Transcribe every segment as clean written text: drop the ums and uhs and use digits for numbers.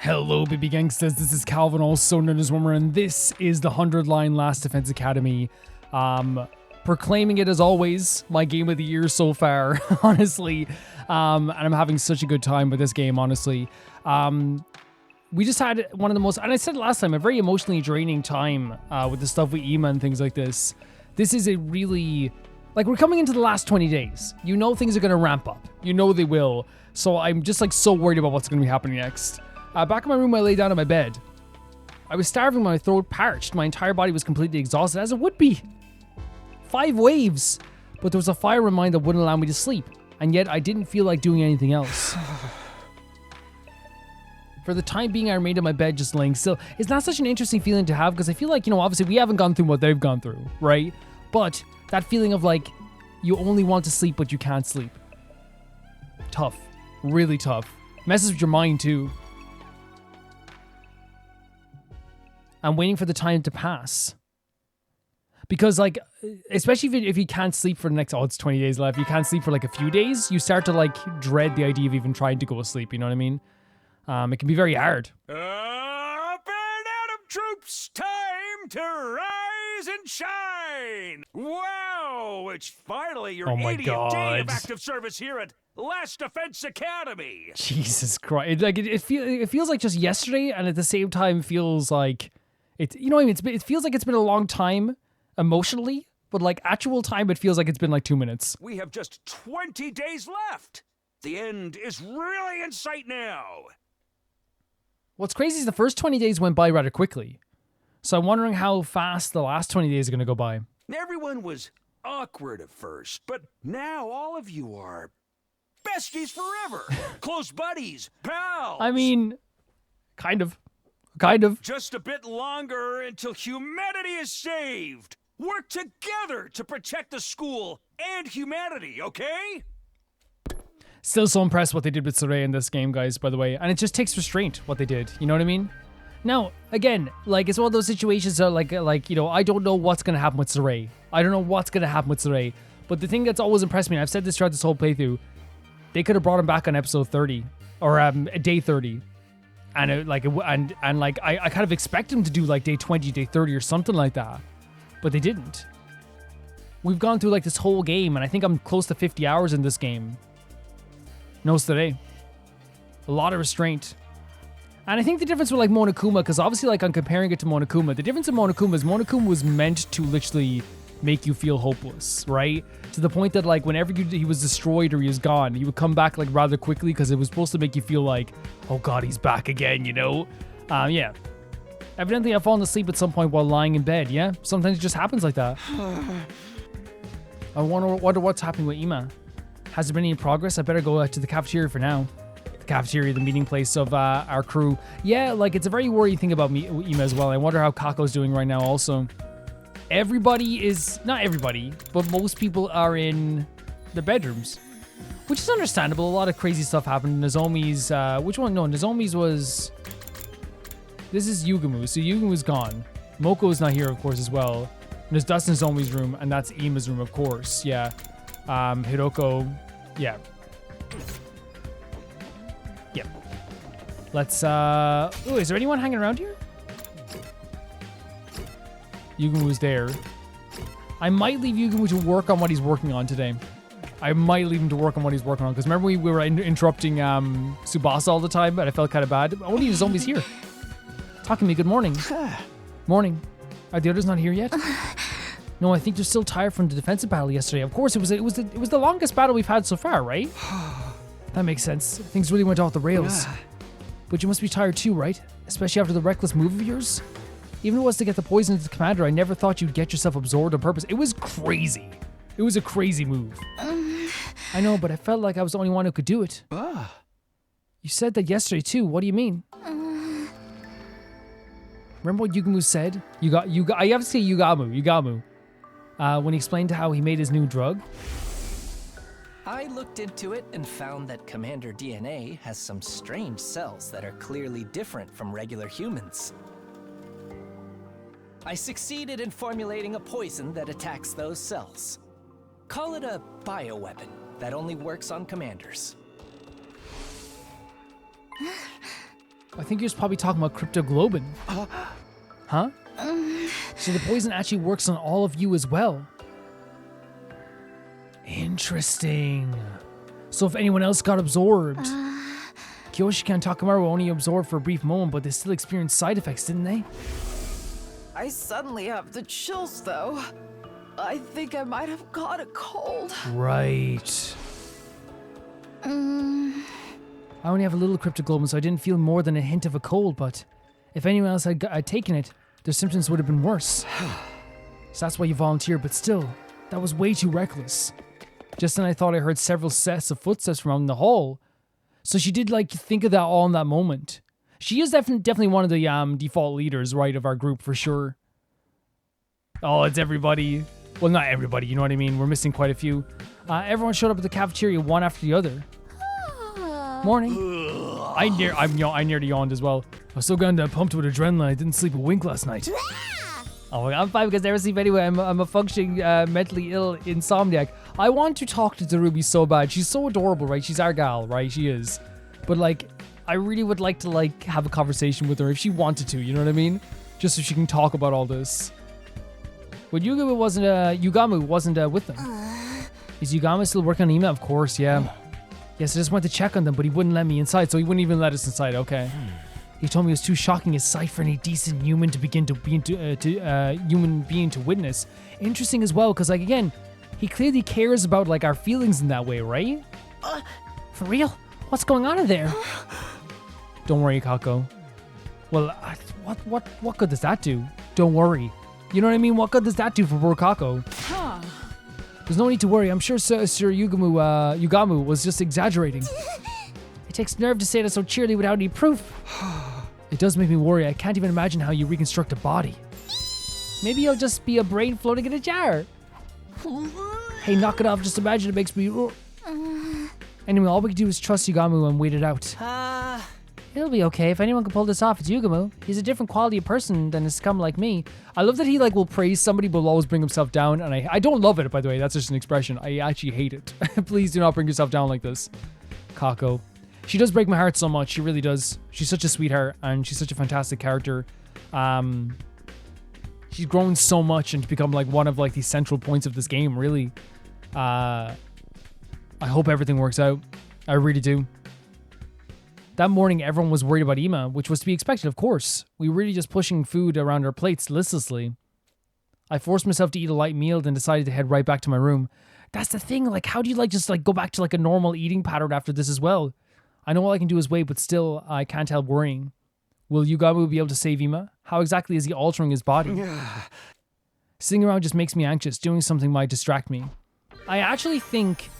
Hello, baby gangsters. This is Calvin, also known as Wormer, and this is the 100-line Last Defense Academy. Proclaiming it as always my game of the year so far, honestly. And I'm having such a good time with this game, honestly. We just had one of the most, and I said last time, a very emotionally draining time with the stuff with IMA and things like this. This is a really, like, we're coming into the last 20 days. You know things are going to ramp up. You know they will. So I'm just like so worried about what's going to be happening next. Back in my room, I lay down in my bed. I was starving, my throat parched. My entire body was completely exhausted, as it would be. 5 waves. But there was a fire in my mind that wouldn't allow me to sleep. And yet I didn't feel like doing anything else. For the time being, I remained in my bed just laying still. It's not such an interesting feeling to have because I feel like, you know, obviously we haven't gone through what they've gone through, right? But that feeling of like, you only want to sleep, but you can't sleep. Tough. Really tough. Messes with your mind too. I'm waiting for the time to pass. Because like, especially if you can't sleep for the next, it's 20 days left. You can't sleep for like a few days. You start to like dread the idea of even trying to go to sleep. You know what I mean? It can be very hard. Up and Adam troops, time to rise and shine. Wow, it's finally your 80th day of active service here at Last Defense Academy. Jesus Christ. It feels like just yesterday, and at the same time feels like it's, you know what I mean? It feels like it's been a long time emotionally, but like actual time, it feels like it's been like 2 minutes. We have just 20 days left. The end is really in sight now. What's crazy is the first 20 days went by rather quickly. So I'm wondering how fast the last 20 days are going to go by. Everyone was awkward at first, but now all of you are besties forever. Close buddies, pals. I mean, kind of. Just a bit longer until humanity is saved. Work together to protect the school and humanity, okay? Still so impressed what they did with Saray in this game, guys, by the way. And it just takes restraint, what they did. You know what I mean? Now, again, like, it's one of those situations that, like you know, I don't know what's going to happen with Saray. I don't know what's going to happen with Saray. But the thing that's always impressed me, and I've said this throughout this whole playthrough, they could have brought him back on episode 30. Or day 30. And I kind of expect him to do like day 20, day 30 or something like that. But they didn't. We've gone through like this whole game, and I think I'm close to 50 hours in this game. No today. A lot of restraint. And I think the difference with like Monokuma, because obviously like I'm comparing it to Monokuma, the difference in Monokuma is Monokuma was meant to literally make you feel hopeless, right? To the point that like whenever he was destroyed or he was gone, he would come back like rather quickly because it was supposed to make you feel like, oh god, he's back again, you know? Yeah. Evidently I've fallen asleep at some point while lying in bed, yeah? Sometimes it just happens like that. I wonder what's happening with IMA. Has there been any progress? I better go to the cafeteria for now. The cafeteria, the meeting place of our crew. Yeah, like it's a very worrying thing about IMA as well. I wonder how Kako's doing right now also. Everybody is, not everybody, but most people are in the bedrooms, which is understandable. A lot of crazy stuff happened. Nozomi's, which one? No, Nozomi's was, this is Yugamu. So Yugamu's gone. Moko's not here, of course, as well. And that's Nozomi's room, and that's Ima's room, of course. Yeah. Hiroko, yeah. Yep. Let's, ooh, is there anyone hanging around here? Yugamu's there. I might leave Yugamu to work on what he's working on today. I might leave him to work on what he's working on, because remember we were interrupting Tsubasa all the time, but I felt kind of bad. Only the zombies here. Talking to me, good morning. Morning. Are the others not here yet? No, I think they're still tired from the defensive battle yesterday. Of course, it was the longest battle we've had so far, right? That makes sense. Things really went off the rails. But you must be tired too, right? Especially after the reckless move of yours? Even if it was to get the poison to the commander, I never thought you'd get yourself absorbed on purpose. It was crazy. It was a crazy move. I know, but I felt like I was the only one who could do it. You said that yesterday too. What do you mean? Remember what Yugamu said? I have to say Yugamu. When he explained how he made his new drug. I looked into it and found that Commander DNA has some strange cells that are clearly different from regular humans. I succeeded in formulating a poison that attacks those cells. Call it a bioweapon that only works on commanders. I think you're probably talking about cryptoglobin. Huh? So the poison actually works on all of you as well. Interesting. So if anyone else got absorbed, Kyoshika and Takamaru were only absorbed for a brief moment, but they still experienced side effects, didn't they? I suddenly have the chills, though. I think I might have caught a cold. Right. I only have a little cryptoglobin, so I didn't feel more than a hint of a cold, but if anyone else had taken it, their symptoms would have been worse. So that's why you volunteered, but still, that was way too reckless. Just then I thought I heard several sets of footsteps from out in the hall. So she did like think of that all in that moment. She is definitely one of the default leaders, right, of our group for sure. Oh, it's everybody. Well, not everybody, you know what I mean? We're missing quite a few. Everyone showed up at the cafeteria one after the other. Morning. I nearly yawned as well. I was so goddamn pumped with adrenaline, I didn't sleep a wink last night. Oh, I'm fine because I never sleep anyway. I'm a functioning mentally ill insomniac. I want to talk to Darubi so bad. She's so adorable, right? She's our gal, right? She is. But like, I really would like to like have a conversation with her if she wanted to. You know what I mean? Just so she can talk about all this. But Yugamu wasn't with them. Is Yugama still working on IMA? Of course, yeah. Yes, I just went to check on them, but he wouldn't let me inside, so he wouldn't even let us inside. Okay. He told me it was too shocking a sight for any decent human to human being to witness. Interesting as well, because like again, he clearly cares about like our feelings in that way, right? For real? What's going on in there? Don't worry, Kako. Well, what good does that do? Don't worry. You know what I mean? What good does that do for poor Kako? There's no need to worry. I'm sure Sir Yugamu was just exaggerating. It takes nerve to say that so cheerily without any proof. It does make me worry. I can't even imagine how you reconstruct a body. Maybe you'll just be a brain floating in a jar. Hey, knock it off. Just imagine it makes me... Anyway, all we can do is trust Yugamu and wait it out. It'll be okay. If anyone can pull this off, it's Yugamu. He's a different quality of person than a scum like me. I love that he like will praise somebody but will always bring himself down, and I don't love it, by the way. That's just an expression. I actually hate it. Please do not bring yourself down like this. Kako. She does break my heart so much. She really does. She's such a sweetheart, and she's such a fantastic character. She's grown so much and become like one of like the central points of this game, really. I hope everything works out. I really do. That morning, everyone was worried about IMA, which was to be expected, of course. We were really just pushing food around our plates listlessly. I forced myself to eat a light meal, then decided to head right back to my room. That's the thing, like, how do you, like, just, like, go back to, like, a normal eating pattern after this as well? I know all I can do is wait, but still, I can't help worrying. Will Yugamu be able to save IMA? How exactly is he altering his body? Sitting around just makes me anxious. Doing something might distract me. I actually think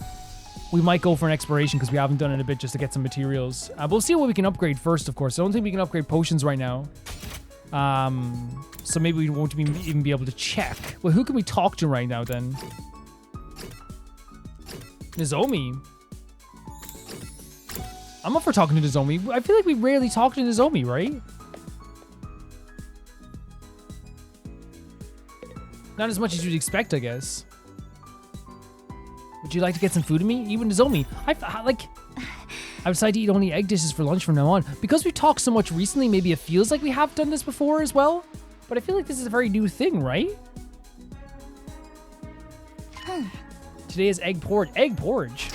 we might go for an exploration because we haven't done it in a bit just to get some materials. We'll see what we can upgrade first, of course. I don't think we can upgrade potions right now. So maybe we won't even be able to check. Well, who can we talk to right now then? Nozomi. I'm up for talking to Nozomi. I feel like we rarely talk to Nozomi, right? Not as much as you'd expect, I guess. Would you like to get some food to me? Even Nozomi. I decided to eat only egg dishes for lunch from now on. Because we talked so much recently, maybe it feels like we have done this before as well. But I feel like this is a very new thing, right? Today is egg porridge. Egg porridge?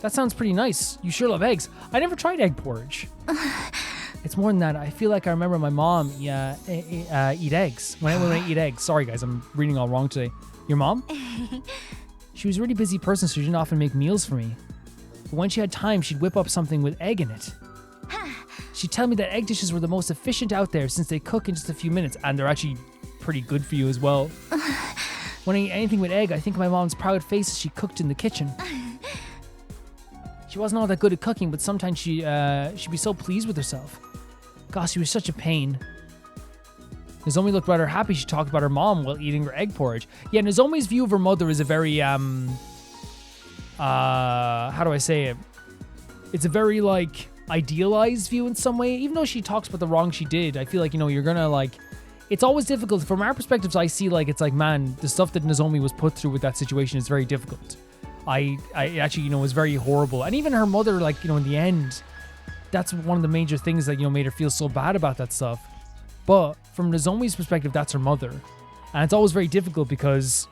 That sounds pretty nice. You sure love eggs. I never tried egg porridge. It's more than that. I feel like I remember my mom eat eggs. When I eat eggs. Sorry, guys. I'm reading all wrong today. Your mom? She was a really busy person, so she didn't often make meals for me. But when she had time, she'd whip up something with egg in it. She'd tell me that egg dishes were the most efficient out there since they cook in just a few minutes, and they're actually pretty good for you as well. When I eat anything with egg, I think of my mom's proud face as she cooked in the kitchen. She wasn't all that good at cooking, but sometimes she'd be so pleased with herself. Gosh, she was such a pain. Nozomi looked rather happy. She talked about her mom while eating her egg porridge. Yeah, Nozomi's view of her mother is a very, how do I say it? It's a very, like, idealized view in some way. Even though she talks about the wrong she did, I feel like, you know, you're gonna, like... It's always difficult. From our perspectives, I see, like, it's like, man, the stuff that Nozomi was put through with that situation is very difficult. I actually, you know, was very horrible. And even her mother, like, you know, in the end... that's one of the major things that, you know, made her feel so bad about that stuff. But from Nozomi's perspective, that's her mother. And it's always very difficult because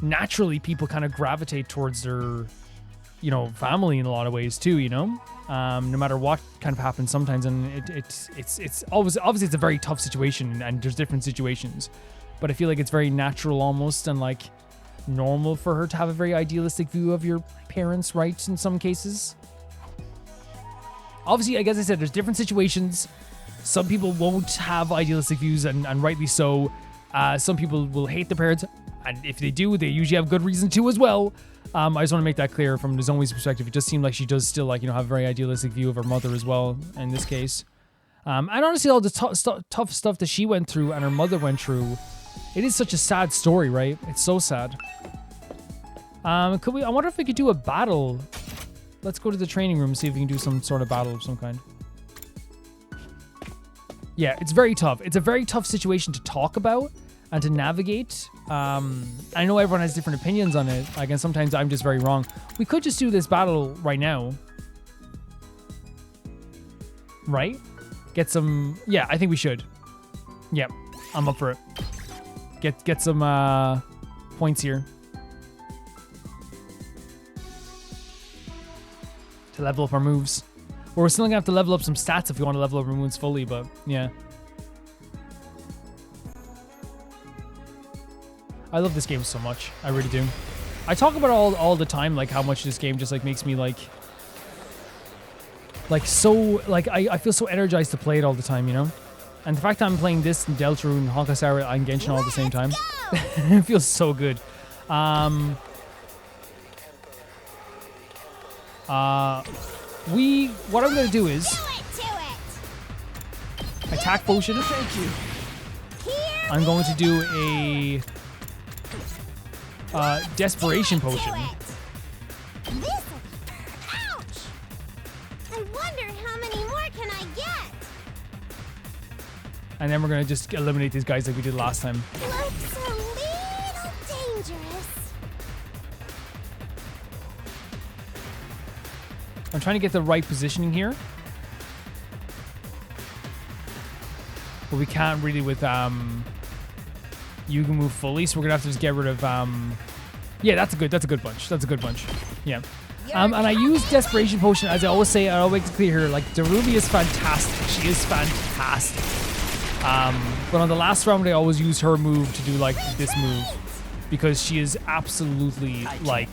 naturally people kind of gravitate towards their, you know, family in a lot of ways too, you know, no matter what kind of happens sometimes. And it's always, obviously it's a very tough situation and there's different situations, but I feel like it's very natural almost and like normal for her to have a very idealistic view of your parents' rights in some cases. Obviously, like as I said, there's different situations. Some people won't have idealistic views, and rightly so. Some people will hate the parents, and if they do, they usually have good reason to as well. I just want to make that clear from Nozomi's perspective. It just seemed like she does still, like, you know, have a very idealistic view of her mother as well in this case. And honestly, all the tough stuff that she went through and her mother went through, it is such a sad story, right? It's so sad. I wonder if we could do a battle. Let's go to the training room and see if we can do some sort of battle of some kind. Yeah, it's very tough. It's a very tough situation to talk about and to navigate. I know everyone has different opinions on it. Like, and sometimes I'm just very wrong. We could just do this battle right now. Right? Get some... Yeah, I think we should. Yep, I'm up for it. Get some points here. To level up our moves. We're still gonna have to level up some stats if we want to level up our moves fully, but yeah. I love this game so much. I really do. I talk about it all the time, like how much this game just like makes me like so, like I feel so energized to play it all the time, you know? And the fact that I'm playing this and Deltarune and Honkai Star Rail and Genshin all at the same time, it feels so good. What I'm gonna do is attack potion. Thank you. I'm going to do a desperation potion. Ouch! I wonder how many more can I get? And then we're gonna just eliminate these guys like we did last time. Looks a little dangerous. I'm trying to get the right positioning here. But we can't really with Yuga move fully, so we're gonna have to just get rid of yeah, that's a good bunch. That's a good bunch. Yeah. And I use Desperation Potion, as I always say, I'll make it clear here, like Darumi is fantastic. She is fantastic. But on the last round I always use her move to do like this move. Because she is absolutely like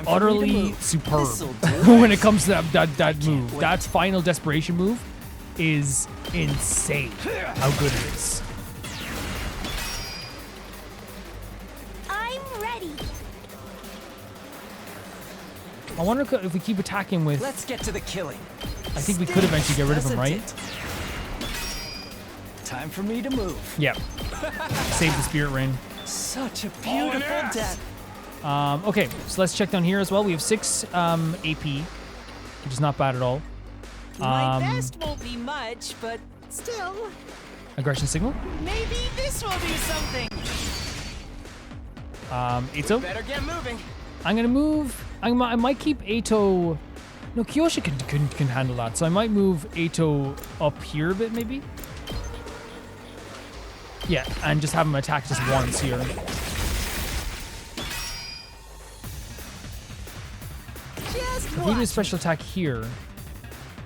utterly superb when it comes to that move. That final desperation move is insane how good it is. I'm ready. I wonder if we keep attacking with... Let's get to the killing. I think we could eventually get rid of him, right? Time for me to move. Yeah. Save the Spirit Rain. Such a beautiful death. Okay, so let's check down here as well. We have 6 AP, which is not bad at all. My best won't be much, but still. Aggression signal. Maybe this will do something. Ito. Better get moving. I'm gonna move. I might keep Ato. No, Kyoshi can handle that, so I might move Ato up here a bit, maybe. Yeah, and just have him attack just once here. If we do a special attack here,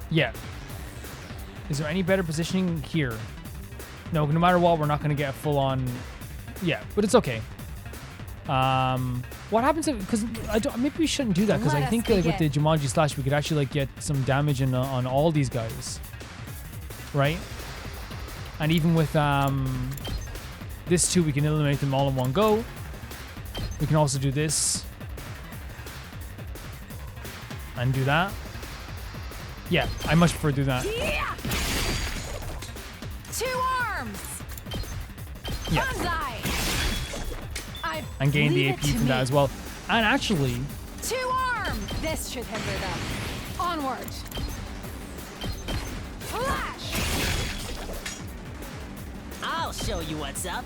yeah. Is there any better positioning here? No, no matter what, we're not going to get full on. Yeah, but it's okay. What happens if, because maybe we shouldn't do that, because I think like, with the Jumanji Slash we could actually like get some damage in, on all these guys, right? And even with this too, we can eliminate them all in one go. We can also do this and do that. Yeah, I much prefer to do that. Yeah. 2 arms. Yeah. And gain the AP from that as well. And actually... 2 arms. This should hinder them. Onward. Flash. I'll show you what's up.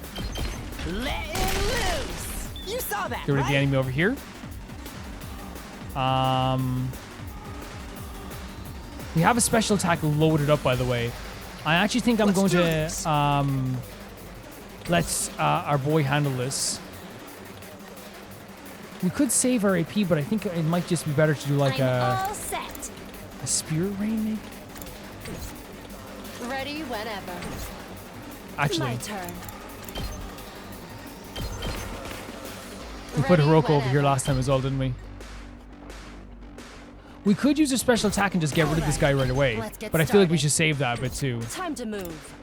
Let him loose. You saw that, Get rid of the enemy over here. We have a special attack loaded up, by the way. I actually think I'm going to let our boy handle this. We could save our AP, but I think it might just be better to do like I'm all set. a spirit rain, maybe? Ready whenever. Actually, My turn. we put Ready Hiroko over whenever. here last time as well, didn't we? We could use a special attack and just get rid of this guy right away. Let's get But I feel like we started. should save that a bit too. Time to move.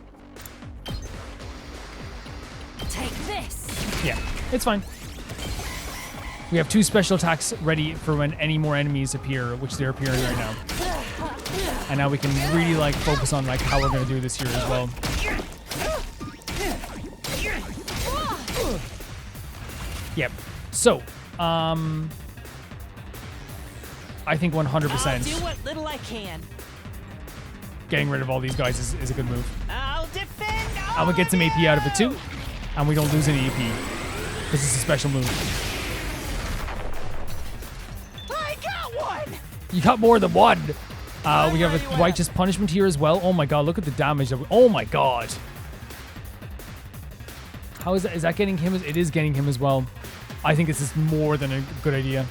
Take this. Yeah, it's fine. We have 2 special attacks ready for when any more enemies appear, which they're appearing right now. And now we can really like focus on like how we're gonna do this here as well. Yep. So, I think 100% Do what little I can. getting rid of all these guys is a good move. I'll defend. And we get some AP out of it too, and we don't lose any AP. This is a special move. I got one. You got more than one. We have a righteous punishment here as well. Oh my god, look at the damage that oh my god. How is that? Is that getting him? It is getting him as well. I think this is more than a good idea.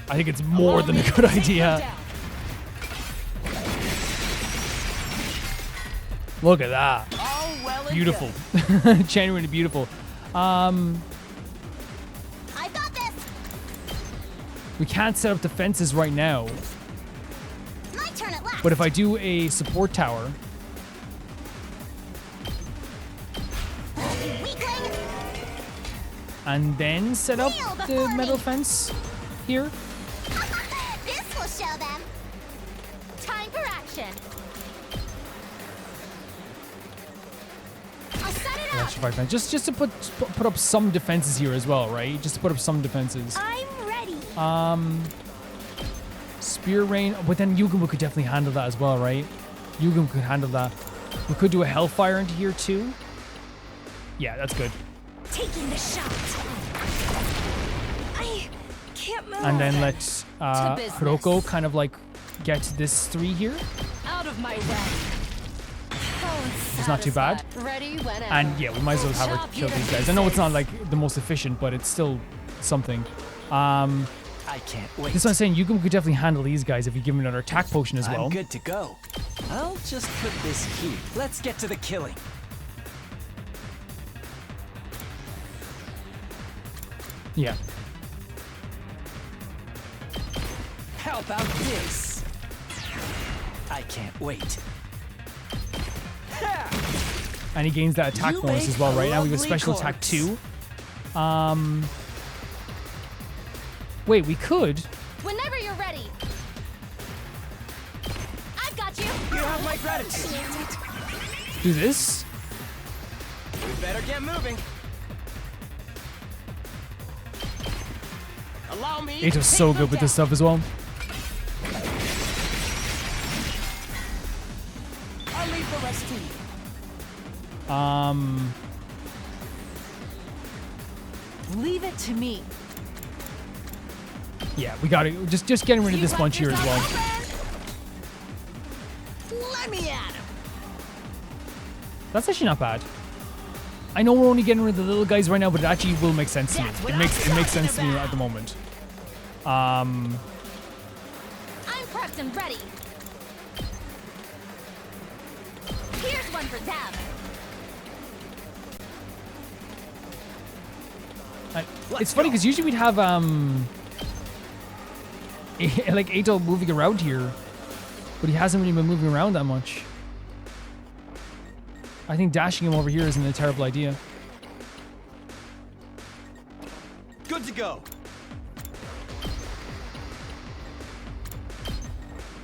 I think it's more than a good idea. Look at that. All well and Beautiful. Genuinely beautiful. I got this. We can't set up defenses right now. My turn at last. But if I do a support tower, Weakling. and then set up Kneel the before metal me. fence here, This will show them. Time for action. I'll set it up. electrify fence, just to put up some defenses here as well, right? Just to put up some defenses. I'm ready. Spear rain, but then Yugumu could definitely handle that as well, right? Yugumu could handle that. We could do a hellfire into here too. Yeah, that's good. Taking the shot. I can't move. And then let business. Hiroko kind of like get this 3 here. Out of my way. It's not too bad. Ready whenever. And yeah, we might as well have her kill these guys. I know it's not like the most efficient, but it's still something. I can't wait. This one's saying Yugumu could definitely handle these guys if you give him another attack potion as well. I'm good to go. I'll just put this here. Let's get to the killing. Yeah. How about this? I can't wait. And he gains that attack You bonus make as well, a right? Now we have a lovely special attack corpse. 2. Wait, we could. Whenever you're ready. I've got you. You have my gratitude. Do this. We better get moving. Allow me. to Ato's take so them good with this down. stuff as well. I'll leave the rest to you. Leave it to me. Yeah, we gotta just getting rid of this bunch here as well. Let me at him. That's actually not bad. I know we're only getting rid of the little guys right now, but it actually will make sense to me. That's what It makes I'm sense to me talking at the moment. I'm prepped and ready. Here's one for them. It's funny because usually we'd have like Ato moving around here, but he hasn't really been moving around that much. I think dashing him over here isn't a terrible idea. Good to go.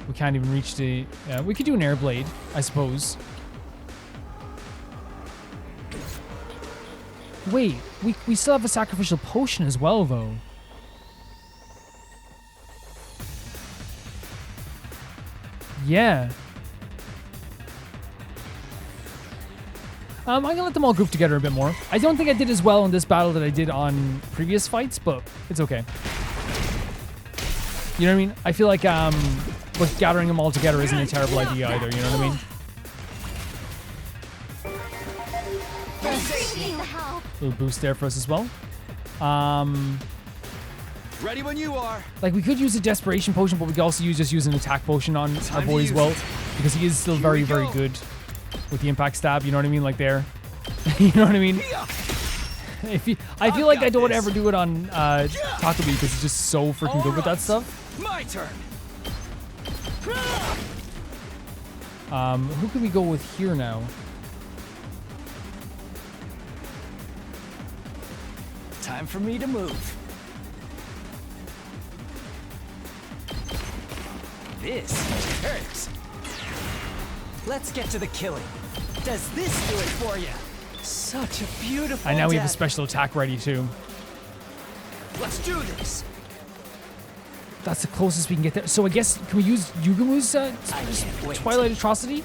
We can't even reach the. We could do an air blade, I suppose. Wait, we still have a sacrificial potion as well, though. Yeah. I'm gonna let them all group together a bit more. I don't think I did as well in this battle that I did on previous fights, but it's okay. You know what I mean? I feel like but gathering them all together isn't a terrible idea either, you know what I mean? Little boost there for us as well. Ready when you are. Like, we could use a desperation potion, but we could also just use an attack potion on our boy as well, because he is still very, very good with the impact stab, you know what I mean? Like there. You know what I mean? I feel like I don't ever do it on Takobi because he's just so freaking good with that stuff. My turn. Who can we go with here now? Time for me to move. This hurts. Let's get to the killing. Does this do it for you? Such a beautiful And now we have a death. special attack ready too. Let's do this. That's the closest we can get there. So I guess, can we use Yugamu's I can't wait. Twilight Atrocity?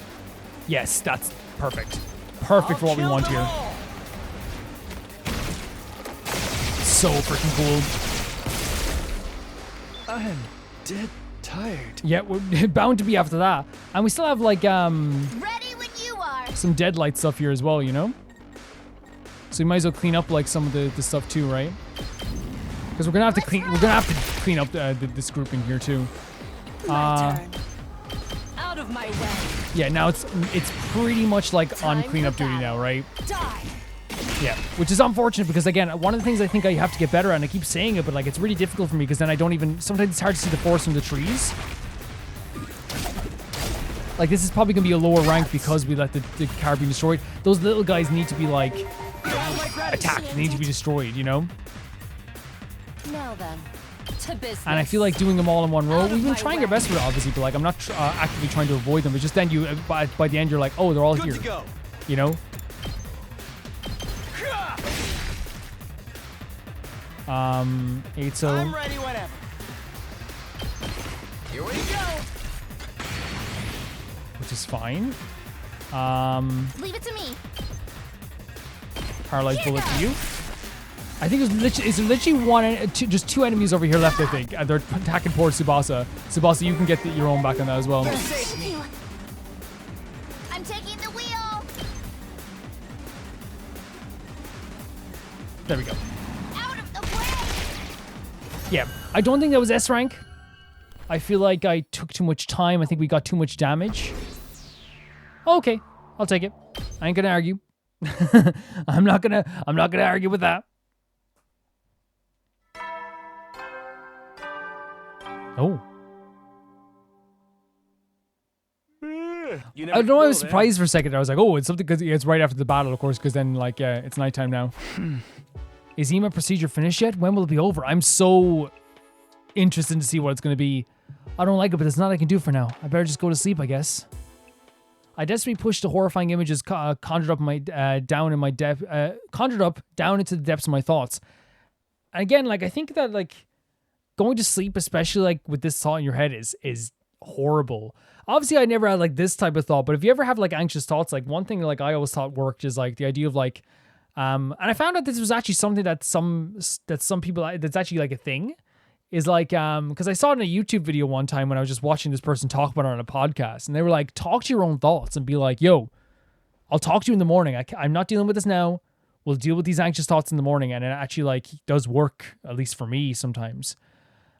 Yes, that's perfect. Perfect for what we I'll want kill here. them all. So freaking cool. I'm dead tired. Yeah, we're bound to be after that. And we still have like Ready when you are. some Deadlight stuff here as well, you know? So we might as well clean up like some of the stuff too, right? Because we're gonna have to clean up this grouping here too. My turn. Out of my way. Yeah, now it's pretty much like on Time cleanup for duty now, battle. right? Die. Yeah, which is unfortunate because again, one of the things I think I have to get better at, and I keep saying it, but like it's really difficult for me because then I don't even, sometimes it's hard to see the forest from the trees. Like this is probably gonna be a lower rank because we let the car be destroyed. Those little guys need to be like attacked, they need to be destroyed, you know? Now then, to business. And I feel like doing them all in one row, Out of we've been my trying our way. best with it obviously, but like I'm not actively trying to avoid them, but just then you, by the end you're like, oh, they're all Good here, to go. you know? 8 I'm so ready whenever. Here we go. which is fine. Leave it to me. Paralyzed bullet for you. I think it's literally just two enemies over here left, I think. And they're attacking towards Tsubasa. Tsubasa, you can get your own back on that as well. I'm taking the wheel. There we go. Out of the way. Yeah, I don't think that was S rank. I feel like I took too much time. I think we got too much damage. Okay, I'll take it. I ain't gonna argue. I'm not gonna argue with that. Oh. You I don't know, I was surprised for a second. I was like, oh, it's something because it's right after the battle, of course, because then, like, it's nighttime now. Is IMA procedure finished yet? When will it be over? I'm so interested to see what it's going to be. I don't like it, but there's nothing I can do for now. I better just go to sleep, I guess. I desperately pushed the horrifying images conjured up down into the depths of my thoughts. And again, like, I think that, like, going to sleep, especially like with this thought in your head, is horrible. Obviously, I never had like this type of thought, but if you ever have like anxious thoughts, like one thing like I always thought worked is like the idea of like, and I found out this was actually something that some people, that's actually like a thing, is like, because I saw it in a YouTube video one time when I was just watching this person talk about it on a podcast, and they were like, talk to your own thoughts and be like, yo, I'll talk to you in the morning. I'm not dealing with this now. We'll deal with these anxious thoughts in the morning, and it actually like does work, at least for me sometimes.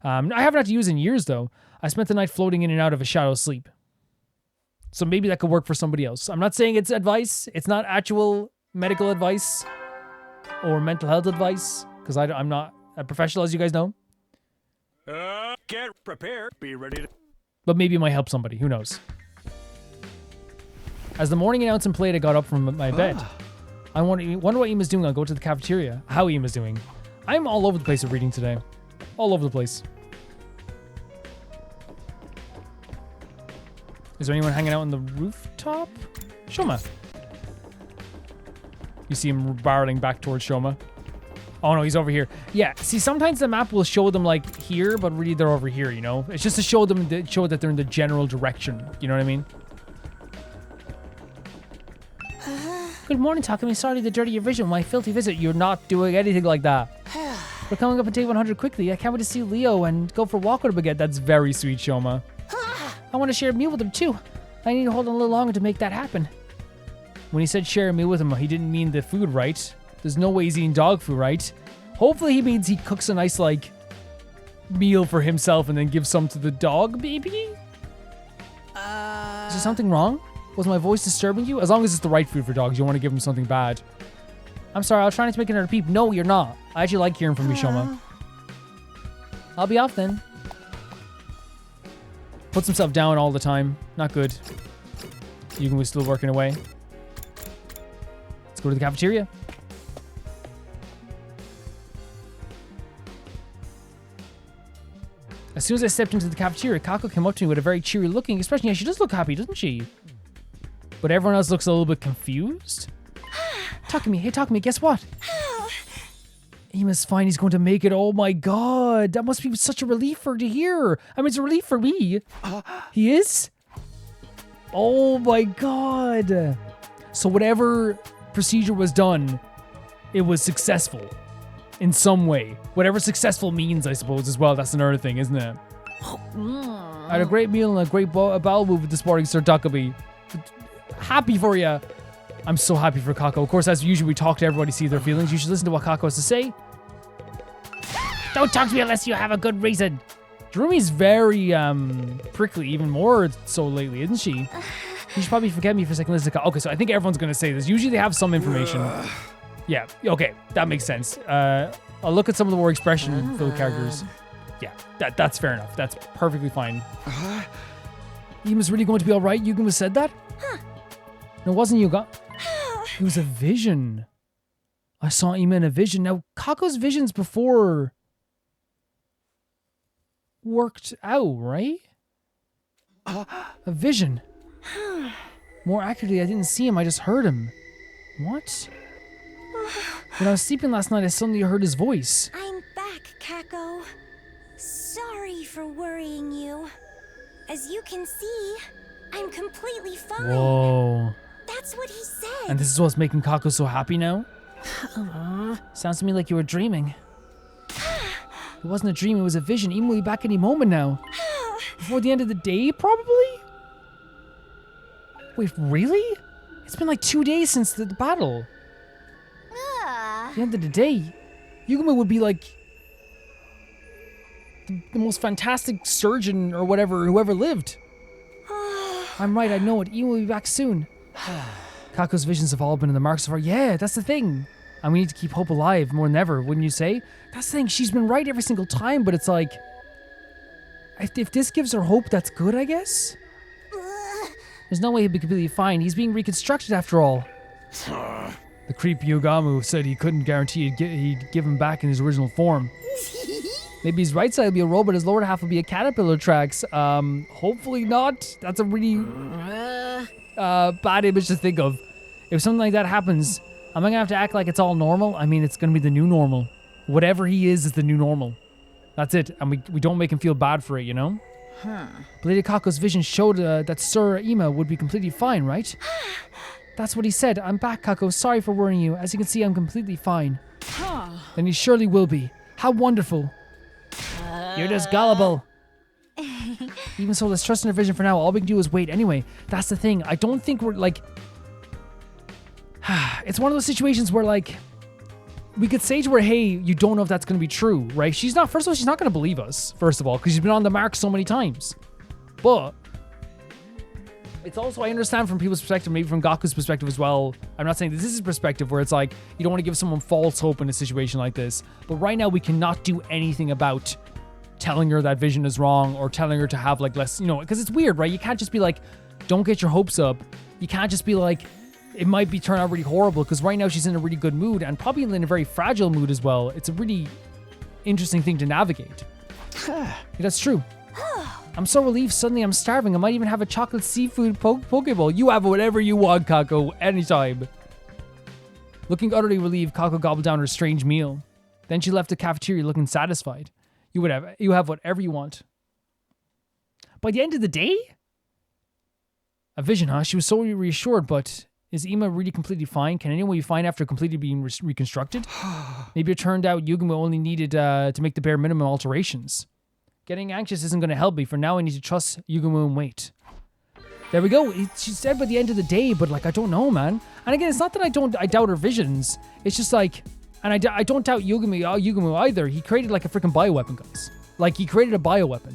I haven't had to use it in years, though. I spent the night floating in and out of a shallow sleep. So maybe that could work for somebody else. I'm not saying it's advice. It's not actual medical advice or mental health advice, because I'm not a professional, as you guys know. Get prepared. Be ready to... But maybe it might help somebody. Who knows? As the morning announcement played, I got up from my bed. I wonder what Ima's doing. I'll go to the cafeteria. How Ima's doing. I'm all over the place with reading today. All over the place. Is there anyone hanging out on the rooftop? Shoma. You see him barreling back towards Shoma. Oh no, he's over here. Yeah, see, sometimes the map will show them like here, but really they're over here, you know? It's just to show them, that they're in the general direction. You know what I mean? Good morning, Takumi. Sorry to dirty your vision. My filthy visit. You're not doing anything like that. We're coming up on day 100 quickly. I can't wait to see Leo and go for a walk with him again. That's very sweet, Shoma. I want to share a meal with him too. I need to hold on a little longer to make that happen. When he said share a meal with him, he didn't mean the food, right? There's no way he's eating dog food, right? Hopefully he means he cooks a nice, like, meal for himself and then gives some to the dog, maybe? Is there something wrong? Was my voice disturbing you? As long as it's the right food for dogs, you don't want to give them something bad. I'm sorry, I'll try not to make another peep. No, you're not. I actually like hearing from you, Shoma. I'll be off then. Puts himself down all the time. Not good. Yugen was still working away. Let's go to the cafeteria. As soon as I stepped into the cafeteria, Kako came up to me with a very cheery looking expression. Yeah, she does look happy, doesn't she? But everyone else looks a little bit confused. Takumi, hey Takumi, guess what? Ima's fine, he's going to make it. Oh my god, that must be such a relief for her to hear. I mean, it's a relief for me. He is? Oh my god. So whatever procedure was done, it was successful. In some way. Whatever successful means, I suppose, as well. That's another thing, isn't it? I had a great meal and a great bowel movement this morning, Sir Takumi. Happy for you. I'm so happy for Kako. Of course, as usual, we talk to everybody, see their feelings. You should listen to what Kako has to say. Don't talk to me unless you have a good reason. Jirumi's very prickly, even more so lately, isn't she? You should probably forget me for a second. Listen to Kako. Okay, so I think everyone's going to say this. Usually they have some information. Yeah, okay, that makes sense. I'll look at some of the more expression-filled characters. Yeah, that's fair enough. That's perfectly fine. Ima's really going to be all right? Yugen said that? Huh. No, it wasn't Yugen. It was a vision. I saw Ima in a vision. Now, Kako's visions before worked out, right? A vision. More accurately, I didn't see him. I just heard him. What? When I was sleeping last night, I suddenly heard his voice. I'm back, Kako. Sorry for worrying you. As you can see, I'm completely fine. Whoa. That's what he said. And this is what's making Kako so happy now? Sounds to me like you were dreaming. It wasn't a dream, it was a vision. Ima will be back any moment now. Before the end of the day, probably? Wait, really? It's been like 2 days since the battle. At the end of the day, Yuguma would be like the most fantastic surgeon or whatever, whoever lived. I'm right, I know it. Ian will be back soon. Kako's visions have all been in the marks of her. Yeah, that's the thing. And we need to keep hope alive more than ever, wouldn't you say? That's the thing, she's been right every single time, but it's like, if this gives her hope, that's good, I guess? There's no way he'd be completely fine. He's being reconstructed after all. The creep Yogamu said he couldn't guarantee he'd give him back in his original form. Maybe his right side will be a robot, his lower half will be a caterpillar tracks. Hopefully not. That's a really bad image to think of. If something like that happens, am I gonna have to act like it's all normal? I mean, it's gonna be the new normal. Whatever he is the new normal. That's it. And we don't make him feel bad for it, you know? But Lady Kako's vision showed that Sir Ima would be completely fine, right? That's what he said. I'm back, Kako. Sorry for worrying you. As you can see, I'm completely fine. Then he surely will be. How wonderful. You're just gullible. Even so, let's trust in her vision for now. All we can do is wait anyway. That's the thing. I don't think we're like... It's one of those situations where like... We could say to her, hey, you don't know if that's going to be true, right? First of all, she's not going to believe us, first of all, because she's been on the mark so many times. But... It's also, I understand from people's perspective, maybe from Gaku's perspective as well. I'm not saying this is his perspective where it's like, you don't want to give someone false hope in a situation like this. But right now, we cannot do anything about telling her that vision is wrong or telling her to have like less, you know, because it's weird, right? You can't just be like, don't get your hopes up. You can't just be like, it might be turn out really horrible, because right now she's in a really good mood and probably in a very fragile mood as well. It's a really interesting thing to navigate. That's true. I'm so relieved suddenly I'm starving. I might even have a chocolate seafood Pokeball. You have whatever you want, Kako, anytime. Looking utterly relieved, Kako gobbled down her strange meal. Then she left the cafeteria looking satisfied. You have whatever you want. By the end of the day? A vision, huh? She was so reassured, but is Ima really completely fine? Can anyone be fine after completely being reconstructed? Maybe it turned out Yugamo only needed to make the bare minimum alterations. Getting anxious isn't going to help me. For now, I need to trust Yugumu and wait. There we go. She said by the end of the day, but like, I don't know, man. And again, it's not that I doubt her visions. It's just like, and I don't doubt Yugumu either. He created like a freaking bioweapon, guys. Like, he created a bioweapon.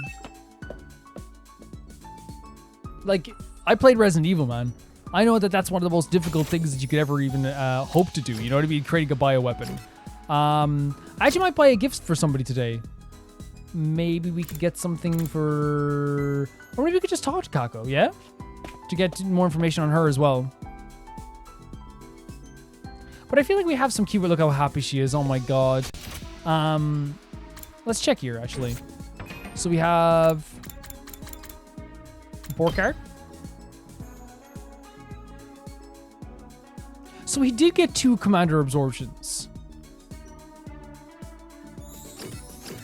Like, I played Resident Evil, man. I know that that's one of the most difficult things that you could ever even hope to do. You know what I mean? Creating a bioweapon. I actually might buy a gift for somebody today. Maybe we could get something for... Or maybe we could just talk to Kako, yeah? To get more information on her as well. But I feel like we have some keyword. Look how happy she is. Oh my god. Let's check here, actually. So we have... Borkart. So he did get 2 commander absorptions.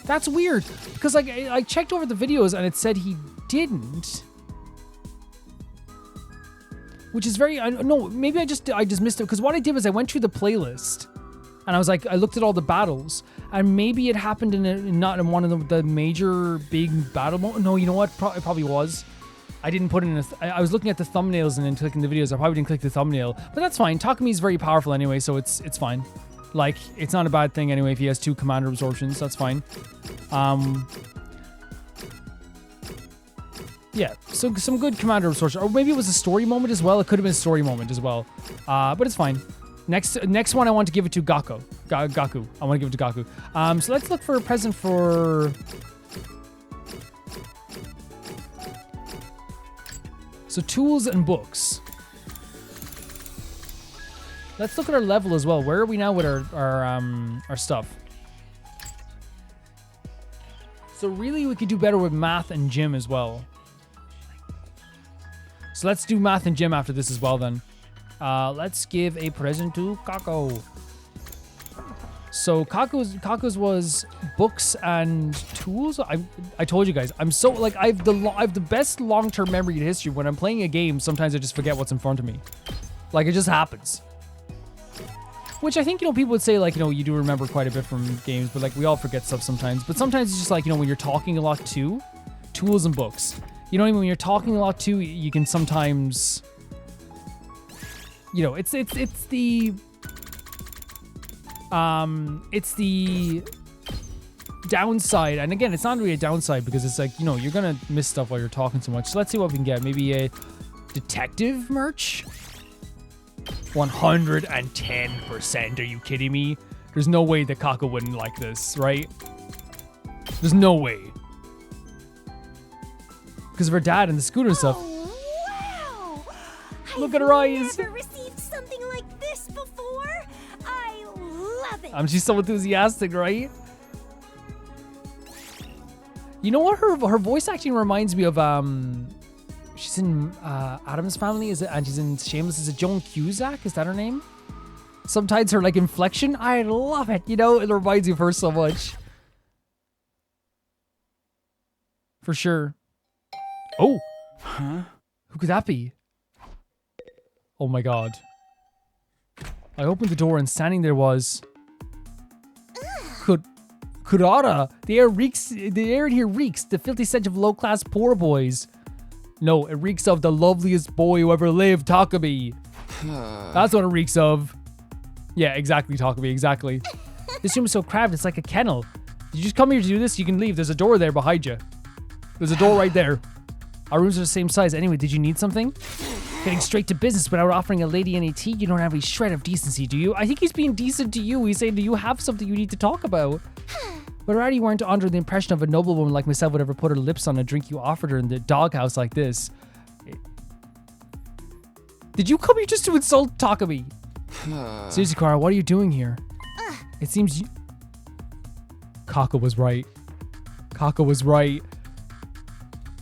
That's weird, because like I checked over the videos and it said he didn't. Which is very, no, maybe I just missed it, because what I did was I went through the playlist and I was like, I looked at all the battles, and maybe it happened not in one of the major big battle modes. No, you know what? It probably was. I didn't put it in I was looking at the thumbnails and then clicking the videos. I probably didn't click the thumbnail, but that's fine. Takumi is very powerful anyway, so it's fine. Like, it's not a bad thing anyway if he has 2 commander absorptions. That's fine. Yeah, so some good commander absorption. Or maybe it was a story moment as well. It could have been a story moment as well. But it's fine. Next one, I want to give it to Gaku. I want to give it to Gaku. So let's look for a present for... So tools and books. Let's look at our level as well. Where are we now with our stuff? So really, we could do better with math and gym as well. So let's do math and gym after this as well then. Let's give a present to Kako. So Kaku's was books and tools. I told you guys, I'm so like I have the best long-term memory in history. When I'm playing a game, sometimes I just forget what's in front of me. Like, it just happens. Which I think, people would say, like, you do remember quite a bit from games, but like we all forget stuff sometimes. But sometimes it's just like, when you're talking a lot too, tools and books. You know what I mean? When you're talking a lot too, you can sometimes, it's the downside. And again, it's not really a downside because it's like, you're gonna miss stuff while you're talking so much. So let's see what we can get. Maybe a detective merch. 110%. Are you kidding me? There's no way that Kako wouldn't like this, right? There's no way. Because of her dad and the scooter and stuff. Wow! Look at her eyes. I've never received something like this before. I love it. She's so enthusiastic, right? You know what? Her voice acting reminds me of she's in Adam's Family, is it? And she's in Shameless. Is it Joan Cusack? Is that her name? Sometimes her like inflection, I love it. It reminds me of her so much. For sure. Oh. Huh? Who could that be? Oh my god. I opened the door and standing there was Kurara. The air in here reeks. The filthy scent of low-class poor boys. No, it reeks of the loveliest boy who ever lived, Takumi. That's what it reeks of. Yeah, exactly, Takumi, exactly. This room is so cramped, it's like a kennel. Did you just come here to do this? You can leave. There's a door there behind you. There's a door right there. Our rooms are the same size. Anyway, did you need something? Getting straight to business without offering a lady any tea? You don't have any shred of decency, do you? I think he's being decent to you. He's saying, do you have something you need to talk about? But already weren't under the impression of a noblewoman like myself would ever put her lips on a drink you offered her in the doghouse like this. Did you come here just to insult Takumi? Seriously, Kara, what are you doing here? It seems you... Kako was right. Kako was right.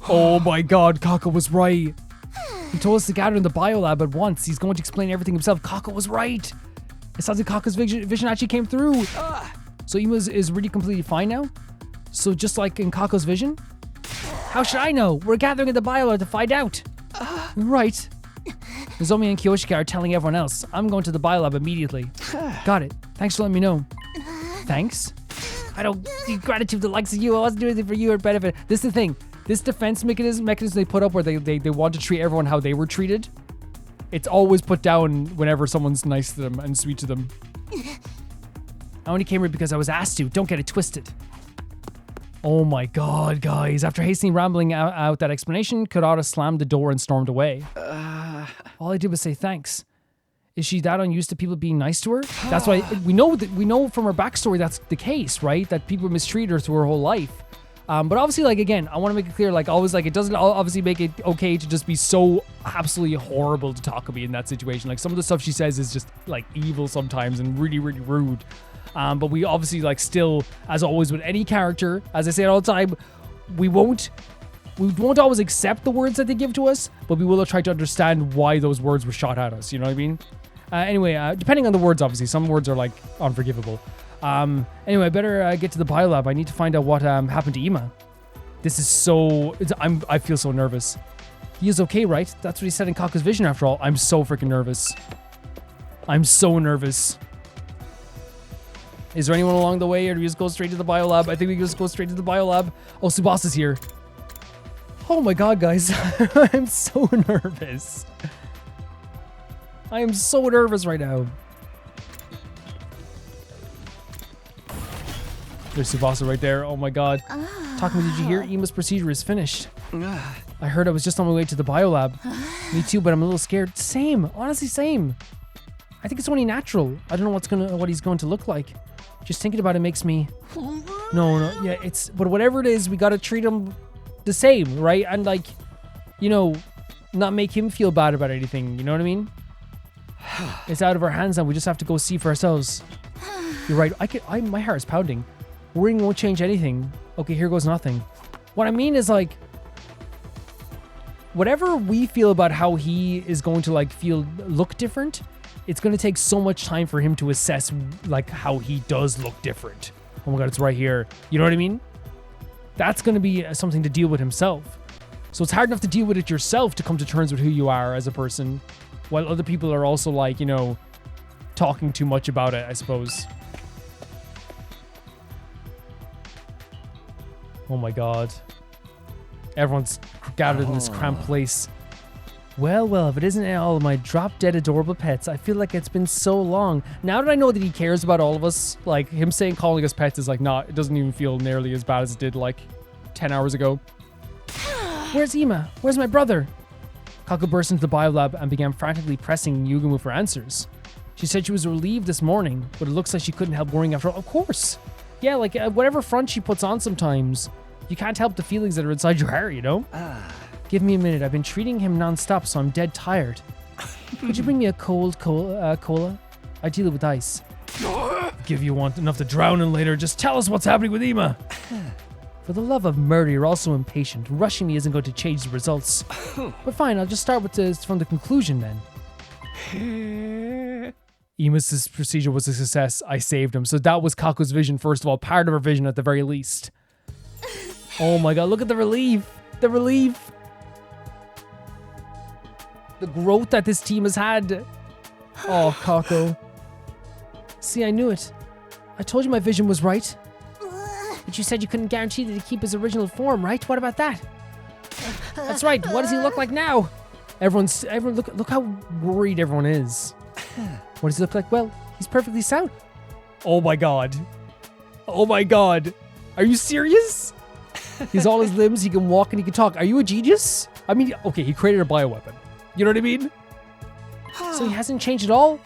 Oh my god, Kako was right. He told us to gather in the biolab at once. He's going to explain everything himself. Kako was right. It sounds like Kako's vision actually came through. So Ima is really completely fine now? So just like in Kako's vision? How should I know? We're gathering at the biolab to find out. Right. Nozomi and Kiyoshika are telling everyone else. I'm going to the biolab immediately. Got it. Thanks for letting me know. Thanks? I don't need gratitude to the likes of you. I wasn't doing anything for you or benefit. This is the thing. This defense mechanism they put up where they want to treat everyone how they were treated. It's always put down whenever someone's nice to them and sweet to them. I only came here because I was asked to. Don't get it twisted. Oh my god, guys. After hastily rambling out that explanation, Kurata slammed the door and stormed away. All I did was say thanks. Is she that unused to people being nice to her? That's why we know from her backstory that's the case, right? That people mistreat her through her whole life. But obviously, like, again, I want to make it clear, like, always, like, it doesn't obviously make it okay to just be so absolutely horrible to Takumi in that situation. Like, some of the stuff she says is just, like, evil sometimes and really, really rude. But we obviously, like, still, as always with any character, as I say it all the time, we won't always accept the words that they give to us, but we will try to understand why those words were shot at us. You know what I mean? Anyway, depending on the words, obviously, some words are, like, unforgivable. Anyway, I better get to the biolab. I need to find out what happened to Ima. This is so... I feel so nervous. He is okay, right? That's what he said in Kaku's vision, after all. I'm so freaking nervous. I'm so nervous. Is there anyone along the way, or do we just go straight to the biolab? I think we just go straight to the biolab. Oh, Subasa's here. Oh my god, guys. I'm so nervous. I am so nervous right now. There's Tsubasa right there. Oh my god. Takumi, did you hear? Ima's procedure is finished. I heard I was just on my way to the biolab. Me too, but I'm a little scared. Same. Honestly, same. I think it's only natural. I don't know what he's going to look like. Just thinking about it makes me... No. Yeah, it's... But whatever it is, we gotta treat him the same, right? And, like, you know, not make him feel bad about anything. You know what I mean? It's out of our hands now. We just have to go see for ourselves. You're right. My heart is pounding. Worrying won't change anything. Okay, here goes nothing. What I mean is, like, whatever we feel about how he is going to, like, look different, it's going to take so much time for him to assess, like, how he does look different. Oh my god, it's right here. You know what I mean? That's going to be something to deal with himself. So it's hard enough to deal with it yourself to come to terms with who you are as a person, while other people are also, like, you know, talking too much about it, I suppose. Oh my god. Everyone's gathered in this cramped place. Well, if it isn't all of my drop-dead adorable pets, I feel like it's been so long. Now that I know that he cares about all of us, like, him calling us pets is, like, not, it doesn't even feel nearly as bad as it did, like, 10 hours ago. Where's Ima? Where's my brother? Kaku burst into the biolab and began frantically pressing Yugumu for answers. She said she was relieved this morning, but it looks like she couldn't help worrying after all. Of course. Yeah, like, whatever front she puts on sometimes, you can't help the feelings that are inside your heart, you know? Give me a minute. I've been treating him non-stop, so I'm dead tired. Could you bring me a cold cola? Ideally with ice. Give you one enough to drown in later. Just tell us what's happening with Ima. For the love of murder, you're also impatient. Rushing me isn't going to change the results. But fine, I'll just start with from the conclusion then. Ima's procedure was a success. I saved him. So that was Kaku's vision, first of all. Part of her vision at the very least. Oh my god, look at the relief. The relief. The growth that this team has had. Oh, Kaku. See, I knew it. I told you my vision was right. But you said you couldn't guarantee that he'd keep his original form, right? What about that? That's right. What does he look like now? Everyone look how worried everyone is. What does he look like? Well, he's perfectly sound. Oh my god. Oh my god. Are you serious? He's all his limbs, he can walk and he can talk. Are you a genius? I mean, okay, he created a bioweapon. You know what I mean? So he hasn't changed at all?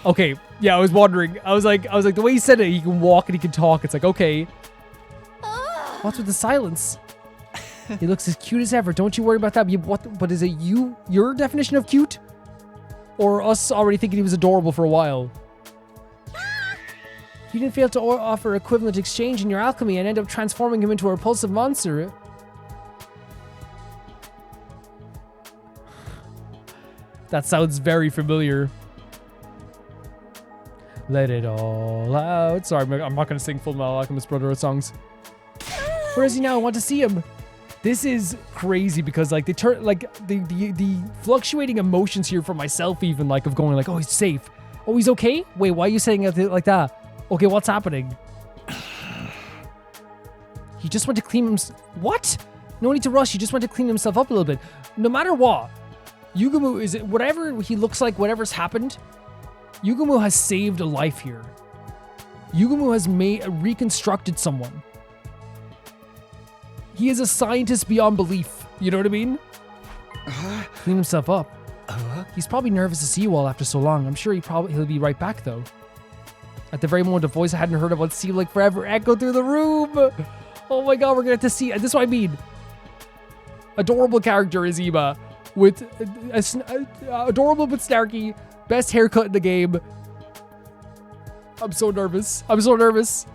Okay, yeah, I was wondering. I was like, the way he said it, he can walk and he can talk. It's like, okay. What's with the silence? He looks as cute as ever. Don't you worry about that. But is it your definition of cute? Or us already thinking he was adorable for a while? You didn't fail to offer equivalent exchange in your alchemy and end up transforming him into a repulsive monster. That sounds very familiar. Let it all out. Sorry, I'm not going to sing Full Metal Alchemist Brotherhood songs. Where is he now? I want to see him. This is crazy because, like, they turn, like, the fluctuating emotions here for myself, even, like, of going like, oh, he's safe. Oh, he's okay? Wait, why are you saying it like that? Okay, what's happening? He just went to clean himself. What? No need to rush. He just went to clean himself up a little bit. No matter what, Yugumu is whatever he looks like, whatever's happened, Yugumu has saved a life here. Yugumu has reconstructed someone. He is a scientist beyond belief. You know what I mean? Clean himself up. He's probably nervous to see you all after so long. I'm sure he'll be right back though. At the very moment, a voice I hadn't heard about seemed like forever echoed through the room. Oh my god, we're gonna have to see. This is what I mean. Adorable character is Ima, with adorable but snarky, best haircut in the game. I'm so nervous. I'm so nervous.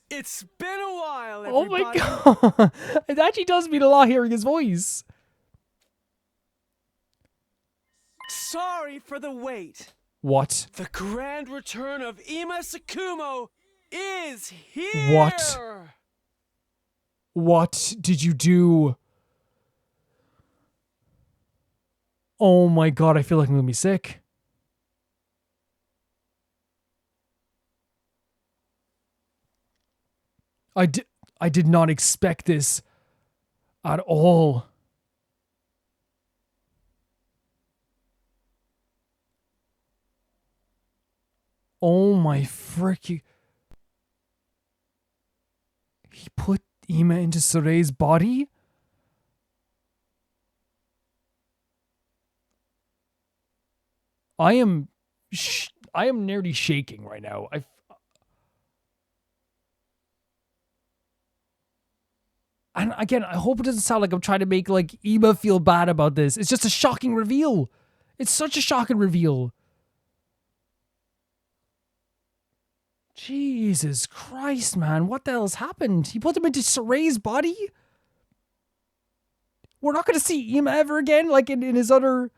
It's been a while, everybody. Oh my god. It actually does mean a lot hearing his voice. Sorry for the wait. What? The grand return of Ima Sakumo is here. What? What did you do? Oh my god, I feel like I'm gonna be sick. I did not expect this at all. Oh my frick. He put Ima into Sorei's body? I am nearly shaking right now. And again, I hope it doesn't sound like I'm trying to make like Ima feel bad about this. It's just a shocking reveal. It's such a shocking reveal. Jesus Christ, man. What the hell's happened? He put him into Sorei's body? We're not going to see Ima ever again, like in his other...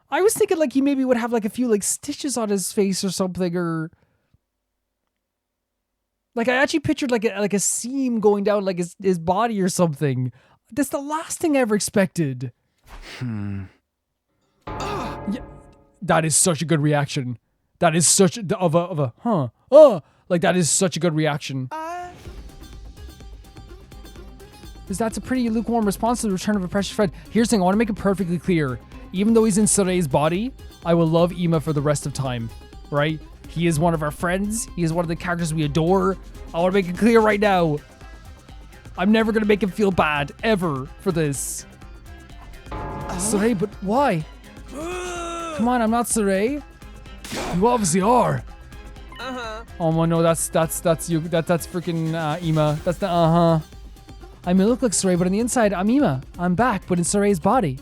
I was thinking like he maybe would have like a few like stitches on his face or something, or... Like, I actually pictured like a seam going down like his body or something. That's the last thing I ever expected. Yeah, that is such a good reaction. That is such of a huh. Oh, like that is such a good reaction. Because that's a pretty lukewarm response to the return of a precious friend. Here's the thing, I want to make it perfectly clear. Even though he's in Sorei's body, I will love Ima for the rest of time, right? He is one of our friends. He is one of the characters we adore. I want to make it clear right now. I'm never going to make him feel bad, ever, for this. Sorei, but why? Come on, I'm not Sorei. You obviously are. Oh no, that's you. That's freaking Ima. That's the I may look like Sorei, but on the inside, I'm Ima. I'm back, but in Sorei's body.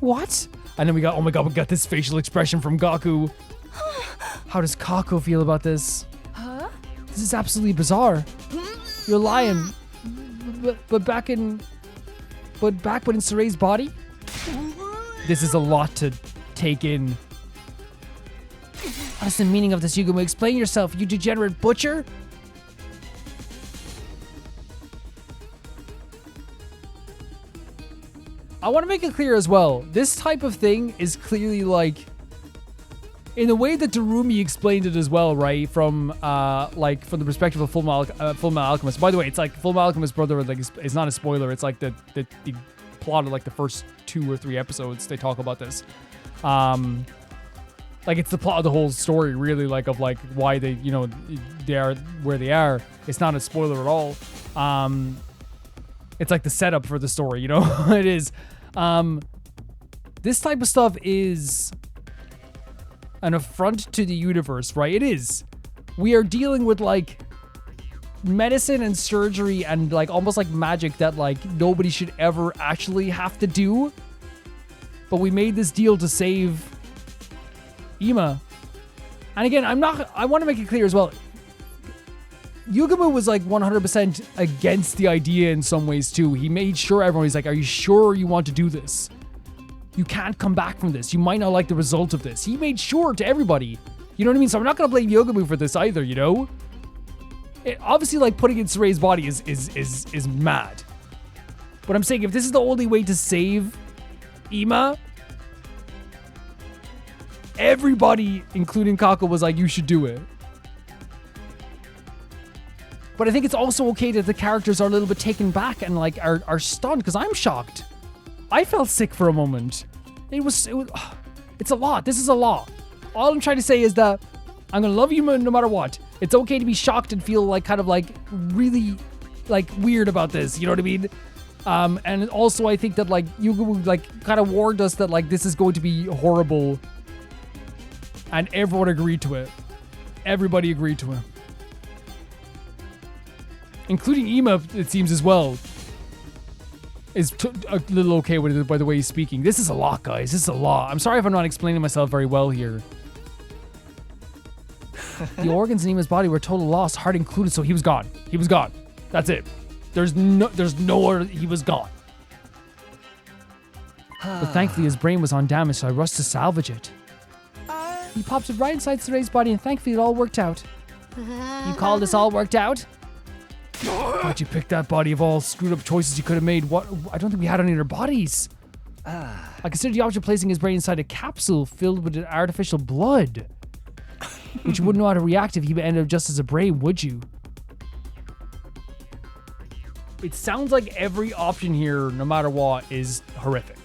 What? And then we got, oh my god, we got this facial expression from Gaku. How does Kako feel about this? Huh? This is absolutely bizarre. You're lying. But back in Sorei's body? This is a lot to take in. What's the meaning of this, Yugumu? Explain yourself, you degenerate butcher? I want to make it clear as well. This type of thing is clearly like... In the way that Darumi explained it as well, right? From from the perspective of Full Metal Alchemist. By the way, it's like Full Metal Alchemist Brotherhood. Like, it's not a spoiler. It's like the plot of like the first 2 or 3 episodes. They talk about this. Like, it's the plot of the whole story, really. Like, of like why they, you know, they are where they are. It's not a spoiler at all. It's like the setup for the story. You know, it is. This type of stuff is an affront to the universe, right? It is. We are dealing with like medicine and surgery and like almost like magic that like nobody should ever actually have to do. But we made this deal to save Ima. And again, I want to make it clear as well. Yugumu was like 100% against the idea in some ways too. He made sure everyone was like, are you sure you want to do this? You can't come back from this. You might not like the result of this. He made sure to everybody. You know what I mean? So I'm not going to blame Yugumu for this either, you know? Obviously, like, putting in Sorei's body is mad. But I'm saying, if this is the only way to save Ima, everybody, including Kako, was like, you should do it. But I think it's also okay that the characters are a little bit taken back and like are stunned, because I'm shocked. I felt sick for a moment. It's a lot. This is a lot. All I'm trying to say is that I'm gonna love you no matter what. It's okay to be shocked and feel like kind of like really like weird about this. You know what I mean? And also I think that like you like kind of warned us that like this is going to be horrible, and everyone agreed to it. Everybody agreed to it, including IMA. It seems as well is a little okay with it by the way he's speaking. This is a lot, guys. This is a lot. I'm sorry if I'm not explaining myself very well here. The organs in Ima's body were total loss, heart included, so he was gone. He was gone. That's it. There's no other, he was gone. But thankfully his brain was undamaged, so I rushed to salvage it. He popped it right inside Saray's body, and thankfully it all worked out. You call this all worked out? Why'd you pick that body of all screwed up choices you could have made? What? I don't think we had any other bodies. I considered the option of placing his brain inside a capsule filled with artificial blood. Which you wouldn't know how to react if he ended up just as a brain, would you? It sounds like every option here, no matter what, is horrific.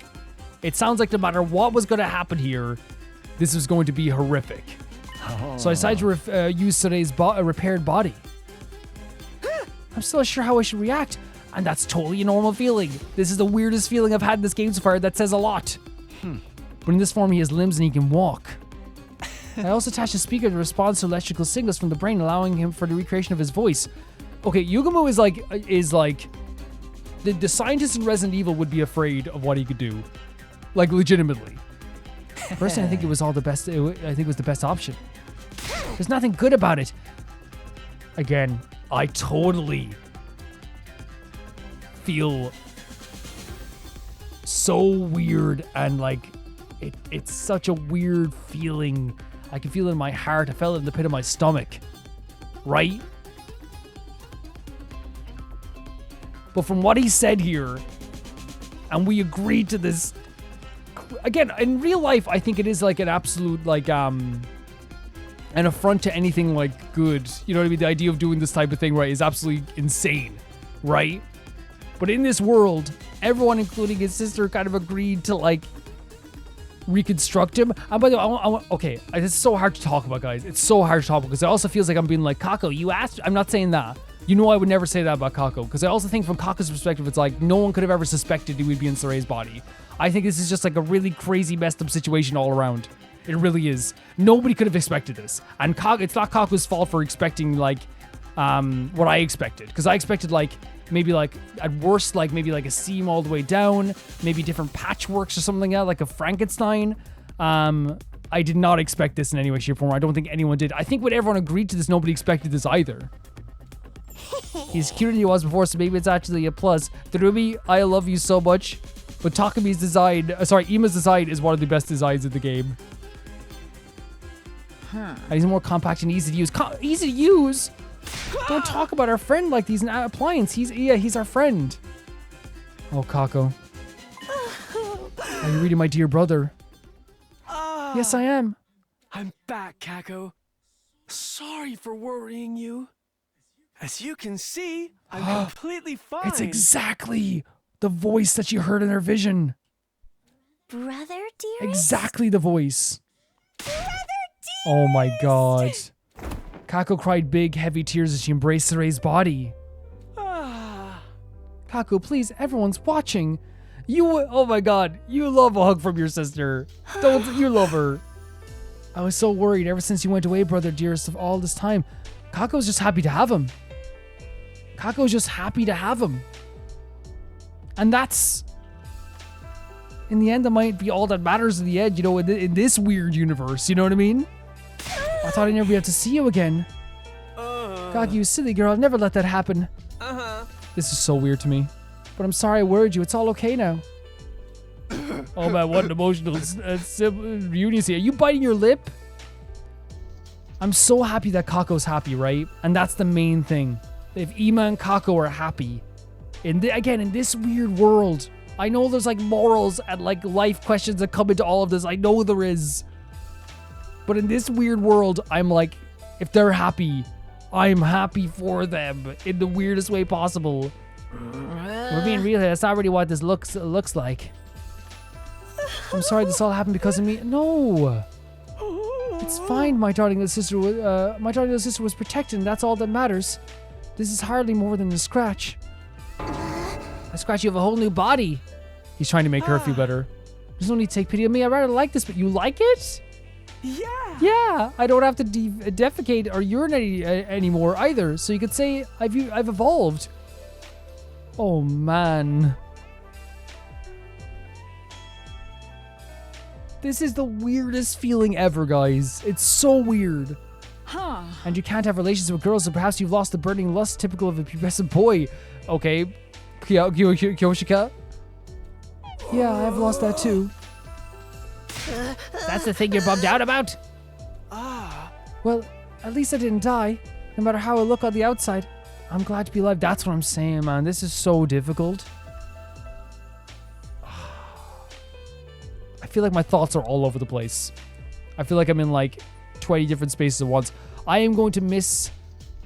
It sounds like no matter what was going to happen here, this was going to be horrific. So I decided to use Saray's repaired body. I'm still not sure how I should react, and that's totally a normal feeling. This is the weirdest feeling I've had in this game so far. That says a lot. But in this form, he has limbs and he can walk. I also attached a speaker to respond to electrical signals from the brain, allowing him for the recreation of his voice. Okay, Yugumo is like the scientists in Resident Evil would be afraid of what he could do, like legitimately. Personally, I think it was the best option. There's nothing good about it. Again, I totally feel so weird, and like it's such a weird feeling. I can feel it in my heart. I felt it in the pit of my stomach. Right? But from what he said here, and we agreed to this, again, in real life, I think it is like an absolute, like, an affront to anything, like, good. You know what I mean? The idea of doing this type of thing, right, is absolutely insane, right? But in this world, everyone, including his sister, kind of agreed to, like, reconstruct him. And by the way, okay, this is so hard to talk about, guys. It's so hard to talk about, because it also feels like I'm being like, Kako, you asked? I'm not saying that. You know I would never say that about Kako, because I also think from Kako's perspective, it's like no one could have ever suspected he would be in Saray's body. I think this is just like a really crazy, messed up situation all around. It really is. Nobody could have expected this. And it's not Kako's fault for expecting, like, what I expected. Because I expected, like, maybe, like, at worst, like, maybe, like, a seam all the way down. Maybe different patchworks or something like that, like a Frankenstein. I did not expect this in any way, shape, or form. I don't think anyone did. I think when everyone agreed to this, nobody expected this either. He's cuter than he was before, so maybe it's actually a plus. Darumi, I love you so much. But Takami's design, Ima's design is one of the best designs in the game. And he's more compact and easy to use. Easy to use? Don't talk about our friend like he's an appliance. He's our friend. Oh, Kako. Are you reading my dear brother? Yes, I am. I'm back, Kako. Sorry for worrying you. As you can see, I'm completely fine. It's exactly the voice that you heard in her vision. Brother, dearest? Exactly the voice. Brother, dearest! Oh my god. Kako cried big, heavy tears as she embraced Saray's body. Kako, please, everyone's watching. Oh my god, you love a hug from your sister. You love her. I was so worried ever since you went away, brother dearest, of all this time. Kako's just happy to have him. Kako's just happy to have him. And that's, in the end, that might be all that matters in the end, you know, in this weird universe, you know what I mean? I thought I'd never be able to see you again. God, you silly girl, I'd never let that happen. This is so weird to me. But I'm sorry I worried you, it's all okay now. Oh man, what an emotional reunion scene. Are you biting your lip? I'm so happy that Kako's happy, right? And that's the main thing. If Ima and Kako are happy, again, in this weird world, I know there's like morals and like life questions that come into all of this. I know there is. But in this weird world, I'm like, if they're happy, I'm happy for them in the weirdest way possible. We're being real here. That's not really what this looks like. I'm sorry this all happened because of me. No. It's fine. My darling little sister was protected, and that's all that matters. This is hardly more than a scratch. A scratch, you have a whole new body. He's trying to make her feel better. There's no need to take pity on me. I rather like this, but you like it? Yeah. Yeah, I don't have to defecate or urinate anymore either. So you could say I've evolved. Oh man. This is the weirdest feeling ever, guys. It's so weird. Huh. And you can't have relations with girls, so perhaps you've lost the burning lust typical of a pubescent boy. Okay. Kyoshika? Yeah, I've lost that too. That's the thing you're bummed out about? Well, at least I didn't die. No matter how I look on the outside. I'm glad to be alive. That's what I'm saying, man. This is so difficult. I feel like my thoughts are all over the place. I feel like I'm in like 20 different spaces at once. I am going to miss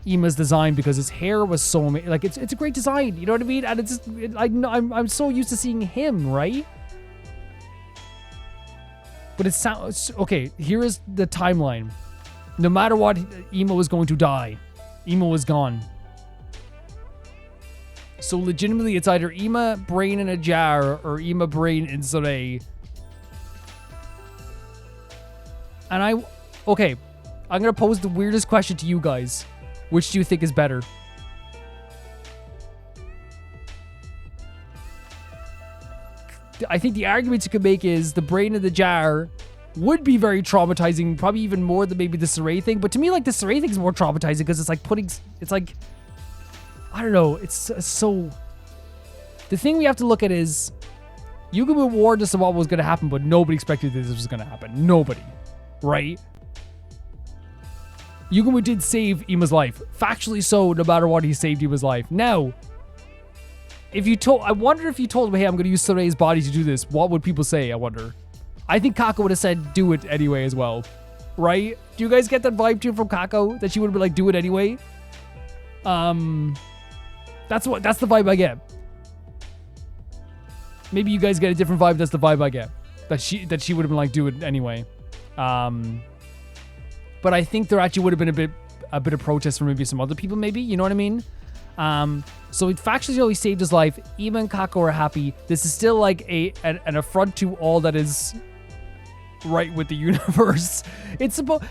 Ima's design because his hair was so amazing. Like it's a great design, you know what I mean? And it's just, I'm so used to seeing him, right? But it sounds okay. Here is the timeline. No matter what, Ima was going to die. Ima was gone. So legitimately, it's either Ima brain in a jar or Ima brain in Soleil. And I'm gonna pose the weirdest question to you guys. Which do you think is better? I think the argument you could make is the brain in the jar would be very traumatizing, probably even more than maybe the Saray thing. But to me, like, the Saray thing is more traumatizing because it's like, I don't know, it's so... The thing we have to look at is, Yugumu warned us of what was going to happen, but nobody expected this was going to happen. Nobody. Right? Yugumu did save Ima's life. Factually so, no matter what, he saved Ima's life. Now, I wonder if you told him, hey, I'm going to use Saray's body to do this, what would people say, I wonder? I think Kako would have said, do it anyway as well. Right? Do you guys get that vibe too from Kako? That she would be like, do it anyway? That's the vibe I get. Maybe you guys get a different vibe. That's the vibe I get. That she would have been like, do it anyway. But I think there actually would have been a bit of protest from maybe some other people, maybe, you know what I mean? So factually, he saved his life. Ima and Kako are happy. This is still like an affront to all that is right with the universe. It's about...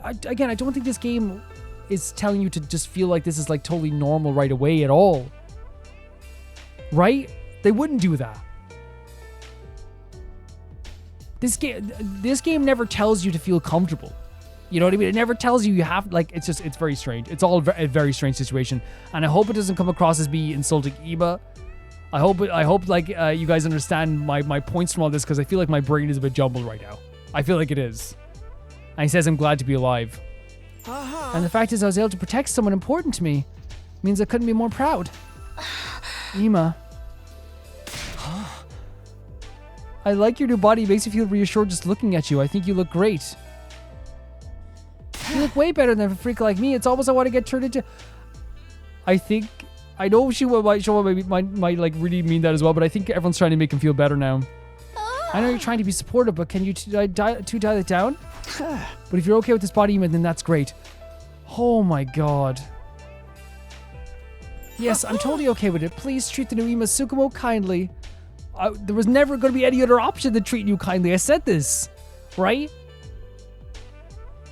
Again, I don't think this game is telling you to just feel like this is like totally normal right away at all. Right? They wouldn't do that. This game never tells you to feel comfortable. You know what I mean? It never tells you have, like, it's very strange. It's all a very strange situation. And I hope it doesn't come across as me insulting Ima. I hope like you guys understand my points from all this, because I feel like my brain is a bit jumbled right now. I feel like it is. And he says I'm glad to be alive. And the fact is I was able to protect someone important to me. Means I couldn't be more proud. Ima. I like your new body. It makes me feel reassured just looking at you. I think you look great. You look way better than a freak like me. It's almost I want to get turned into... I know she might like really mean that as well, but I think everyone's trying to make him feel better now. I know you're trying to be supportive, but can you dial it down? But if you're okay with this body, then that's great. Oh my god. Yes, I'm totally okay with it. Please treat the new Ima Tsukumo kindly. There was never going to be any other option than treating you kindly. I said this, right?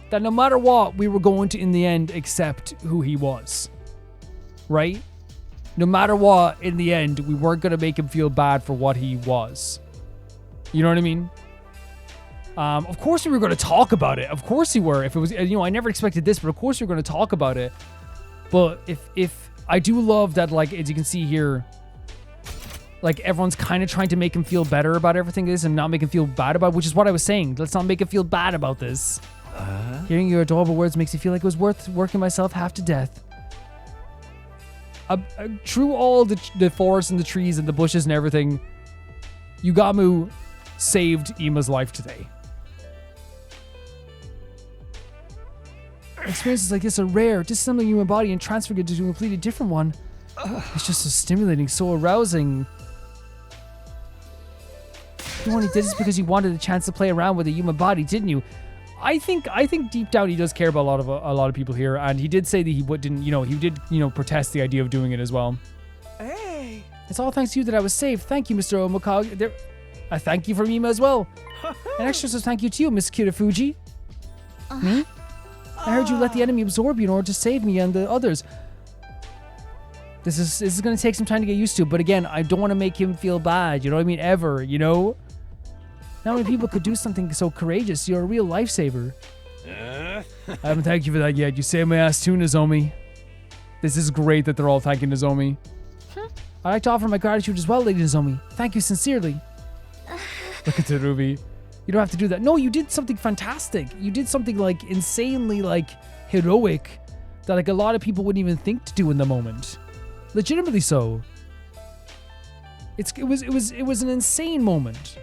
That no matter what, we were going to, in the end, accept who he was. Right? No matter what, in the end, we weren't going to make him feel bad for what he was. You know what I mean? Of course we were going to talk about it. Of course we were. If it was, I never expected this, but of course we were going to talk about it. But if I do love that, like, as you can see here, like, everyone's kind of trying to make him feel better about everything this and not make him feel bad about it, which is what I was saying. Let's not make him feel bad about this. Hearing your adorable words makes me feel like it was worth working myself half to death. Through all the forest and the trees and the bushes and everything, Yugamu saved Ima's life today. Experiences like this are rare. Disassembling a human body and transferring it to a completely different one. It's just so stimulating, so arousing. You only did this because you wanted a chance to play around with a human body, didn't you? I think deep down he does care about a lot of people here, and he did say that he did protest the idea of doing it as well. Hey. It's all thanks to you that I was saved. Thank you, Mr. Omokage. I thank you from IMA as well. An extra says thank you to you, Miss Kirafuji. Me? I heard you let the enemy absorb you in order to save me and the others. This is going to take some time to get used to, but again, I don't want to make him feel bad, you know what I mean? Ever, you know? Not many people could do something so courageous. You're a real lifesaver. I haven't thanked you for that yet. You saved my ass too, Nozomi. This is great that they're all thanking Nozomi. I'd like to offer my gratitude as well, Lady Nozomi. Thank you sincerely. Look at Ruby. You don't have to do that. No, you did something fantastic. You did something like insanely like heroic that like a lot of people wouldn't even think to do in the moment. Legitimately so. It was an insane moment.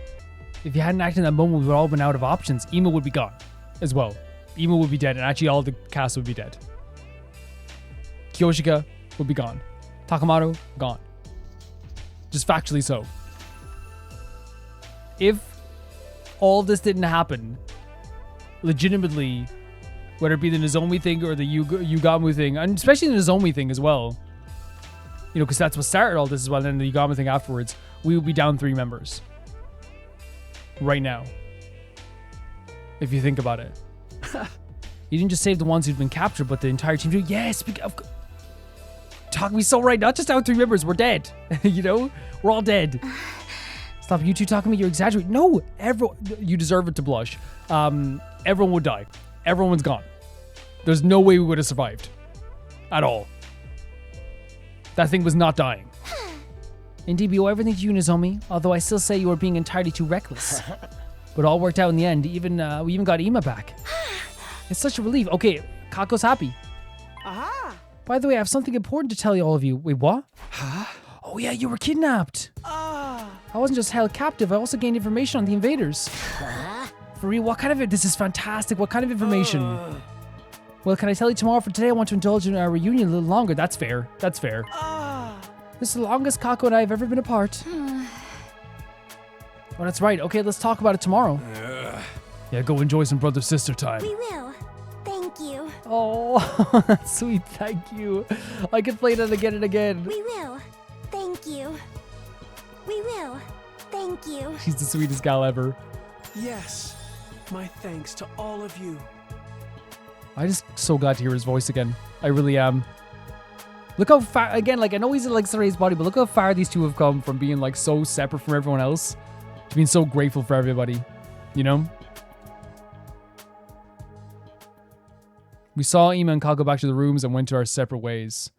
If you hadn't acted in that moment, we would all been out of options. IMA would be gone as well. IMA would be dead, and actually all the cast would be dead. Kyoshika would be gone. Takamaru, gone. Just factually so. If all this didn't happen, legitimately, whether it be the Nozomi thing or the Yugamu thing, and especially the Nozomi thing as well, you know, because that's what started all this as well, and then the Yugamu thing afterwards, we would be down 3 members. Right now. If you think about it. You didn't just save the ones who'd been captured, but the entire team too. Yes! Talk me so right. Not just down 3 members. We're dead. You know? We're all dead. Stop you two talking to me. You're exaggerating. No! You deserve it to blush. Everyone would die. Everyone's gone. There's no way we would have survived. At all. That thing was not dying. Indeed, we owe everything to you, Nozomi, although I still say you were being entirely too reckless. But it all worked out in the end. We even got IMA back. It's such a relief. Okay, Kako's happy. Aha! By the way, I have something important to tell you all of you. Wait, what? Huh? Oh yeah, you were kidnapped. I wasn't just held captive, I also gained information on the invaders. For real, what kind of it? This is fantastic. What kind of information? Well, can I tell you tomorrow? For today, I want to indulge in our reunion a little longer. That's fair. That's fair. This is the longest Kako and I have ever been apart. Oh, that's right. Okay, let's talk about it tomorrow. Yeah, go enjoy some brother-sister time. We will. Thank you. Oh, that's sweet. Thank you. I can play that again and again. We will. Thank you. We will. Thank you. She's the sweetest gal ever. Yes. My thanks to all of you. I'm just so glad to hear his voice again. I really am. Look how far, again, like I know he's in like Saray's body, but look how far these two have come from being like so separate from everyone else to being so grateful for everybody, you know? We saw Ima and Kyle go back to the rooms and went to our separate ways.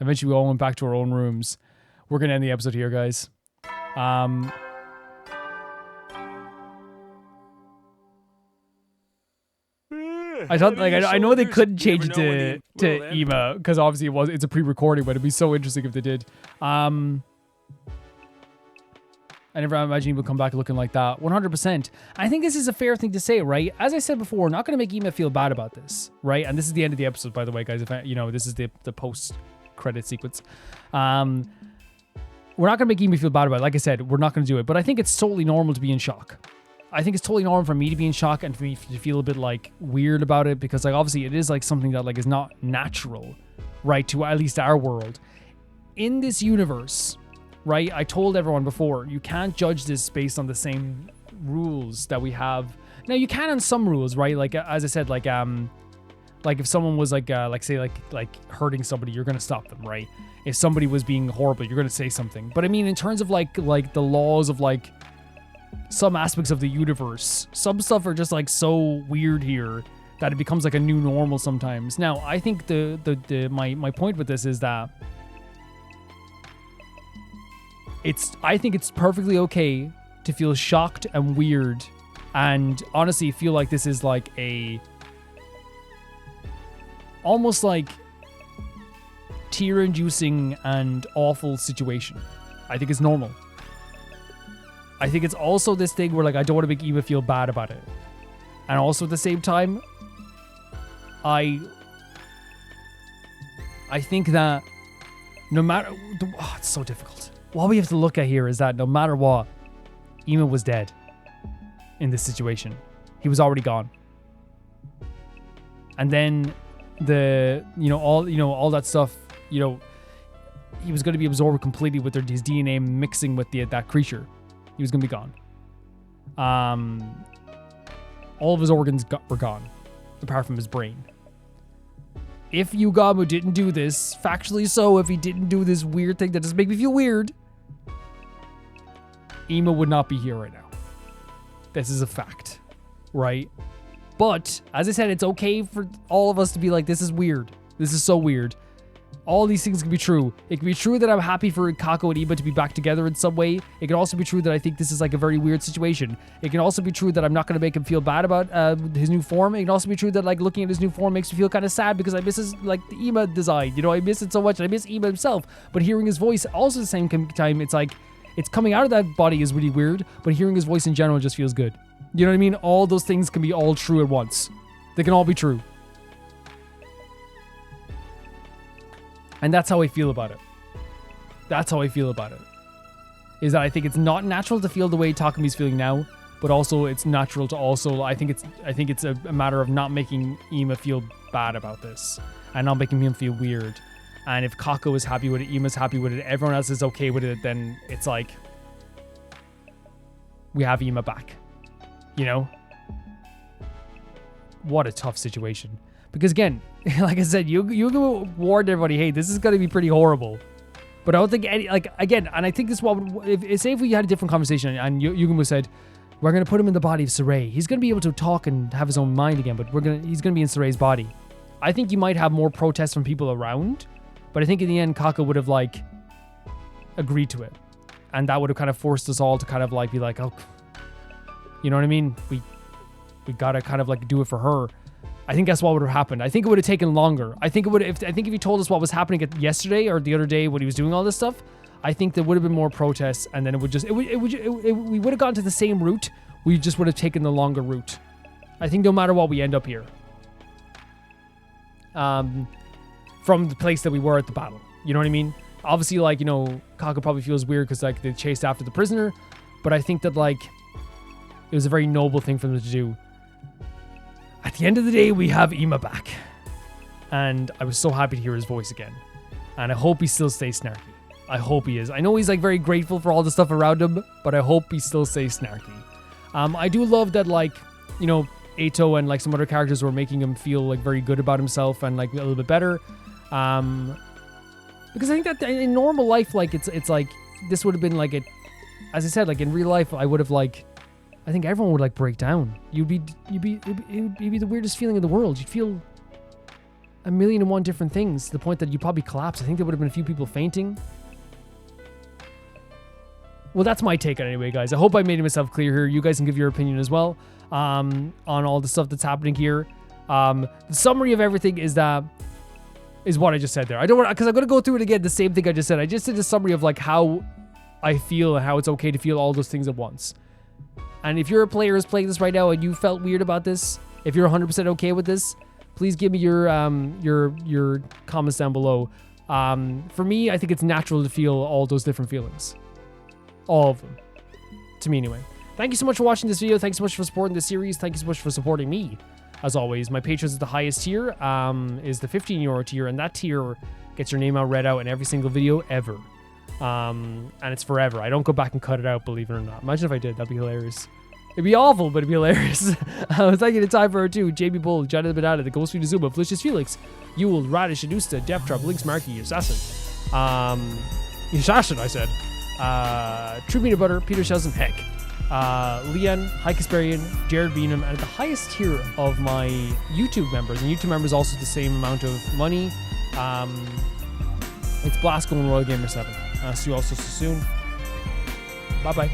Eventually we all went back to our own rooms. We're going to end the episode here, guys. I thought, like, I know they couldn't change it to Ima because obviously it's a pre-recording, but it'd be so interesting if they did. I never imagined he would come back looking like that. 100%. I think this is a fair thing to say, right? As I said before, we're not going to make Ima feel bad about this, right? And this is the end of the episode, by the way, guys. If this is the post-credit sequence. We're not going to make Ima feel bad about it. Like I said, we're not going to do it. But I think it's totally normal to be in shock. I think it's totally normal for me to be in shock and for me to feel a bit like weird about it because like obviously it is like something that like is not natural, right, to at least our world. In this universe, right, I told everyone before, you can't judge this based on the same rules that we have. Now you can on some rules, right? Like as I said, like if someone was like hurting somebody, you're gonna stop them, right? If somebody was being horrible, you're gonna say something. But I mean, in terms of like the laws of like some aspects of the universe, some stuff are just like so weird here that it becomes like a new normal sometimes. Now, I think my point with this is that I think it's perfectly okay to feel shocked and weird and honestly feel like this is like almost like tear-inducing and awful situation. I think it's normal. I think it's also this thing where like I don't want to make Ima feel bad about it. And also at the same time, I I think that no matter... it's so difficult. What we have to look at here is that no matter what, IMA was dead in this situation. He was already gone. And then all that stuff, he was going to be absorbed completely with his DNA mixing with that creature. He was going to be gone. All of his organs were gone, apart from his brain. If Yugamu didn't do this, factually so, if he didn't do this weird thing that just makes me feel weird, IMA would not be here right now. This is a fact, right? But, as I said, it's okay for all of us to be like, this is weird. This is so weird. All these things can be true. It can be true that I'm happy for Kako and IMA to be back together in some way. It can also be true that I think this is like a very weird situation. It can also be true that I'm not going to make him feel bad about his new form. It can also be true that like looking at his new form makes me feel kind of sad because I miss his the IMA design. I miss it so much and I miss IMA himself. But hearing his voice also at the same time, it's like, it's coming out of that body is really weird, but hearing his voice in general just feels good. You know what I mean? All those things can be all true at once. They can all be true. And that's how I feel about it. That's how I feel about it. Is that I think it's not natural to feel the way Takami's feeling now, but also it's natural to also, I think it's a matter of not making IMA feel bad about this and not making him feel weird. And if Kako is happy with it, IMA's happy with it, everyone else is okay with it, then it's like we have IMA back. What a tough situation. Because again, like I said, Yugamu warned everybody, hey, this is going to be pretty horrible. But I don't think again, and I think this is what, say if we had a different conversation and Yugamu said, we're going to put him in the body of Sarai. He's going to be able to talk and have his own mind again, but he's going to be in Sarai's body. I think you might have more protests from people around, but I think in the end, Kako would have agreed to it. And that would have kind of forced us all to kind of be like, oh, you know what I mean? We got to kind of do it for her. I think that's what would have happened. I think it would have taken longer. I think if he told us what was happening yesterday or the other day when he was doing all this stuff, I think there would have been more protests, and then we would have gone to the same route. We just would have taken the longer route. I think no matter what, we end up here. From the place that we were at the battle. You know what I mean? Obviously, Kako probably feels weird because they chased after the prisoner, but I think that it was a very noble thing for them to do. At the end of the day, we have IMA back. And I was so happy to hear his voice again. And I hope he still stays snarky. I hope he is. I know he's very grateful for all the stuff around him, but I hope he still stays snarky. I do love that Eito and some other characters were making him feel very good about himself and a little bit better. Because I think that in normal life, it's this would have been as I said, in real life, I would have I think everyone would break down. It'd be the weirdest feeling in the world. You'd feel 1,000,001 different things to the point that you'd probably collapse. I think there would have been a few people fainting. Well, that's my take on it anyway, guys. I hope I made myself clear here. You guys can give your opinion as well on all the stuff that's happening here. The summary of everything is what I just said there. I don't want because I'm going to go through it again, the same thing I just said. I just did a summary of how I feel and how it's okay to feel all those things at once. And if you're a player who's playing this right now and you felt weird about this, if you're 100% okay with this, please give me your comments down below. For me, I think it's natural to feel all those different feelings. All of them. To me, anyway. Thank you so much for watching this video. Thanks so much for supporting this series. Thank you so much for supporting me. As always, my patrons is the highest tier, is the €15 tier, and that tier gets your name read out in every single video ever. And it's forever. I don't go back and cut it out, believe it or not. Imagine if I did. That'd be hilarious. It'd be awful, but it'd be hilarious. Thank you to Time for Her 2, Jamie Bull, Jonathan Banana, The Ghost Feed Zuma, Felicious Felix, Yule, Radish, Adusta, Death Trap, Links Markey, Assassin. Assassin, I said. True Peanut Butter, Peter Shelson, Heck. Leon, High Casparian, Jared Beanham, and at the highest tier of my YouTube members, and YouTube members also the same amount of money, it's Blasco and Royal Gamer 7. See you all so soon. Bye-bye.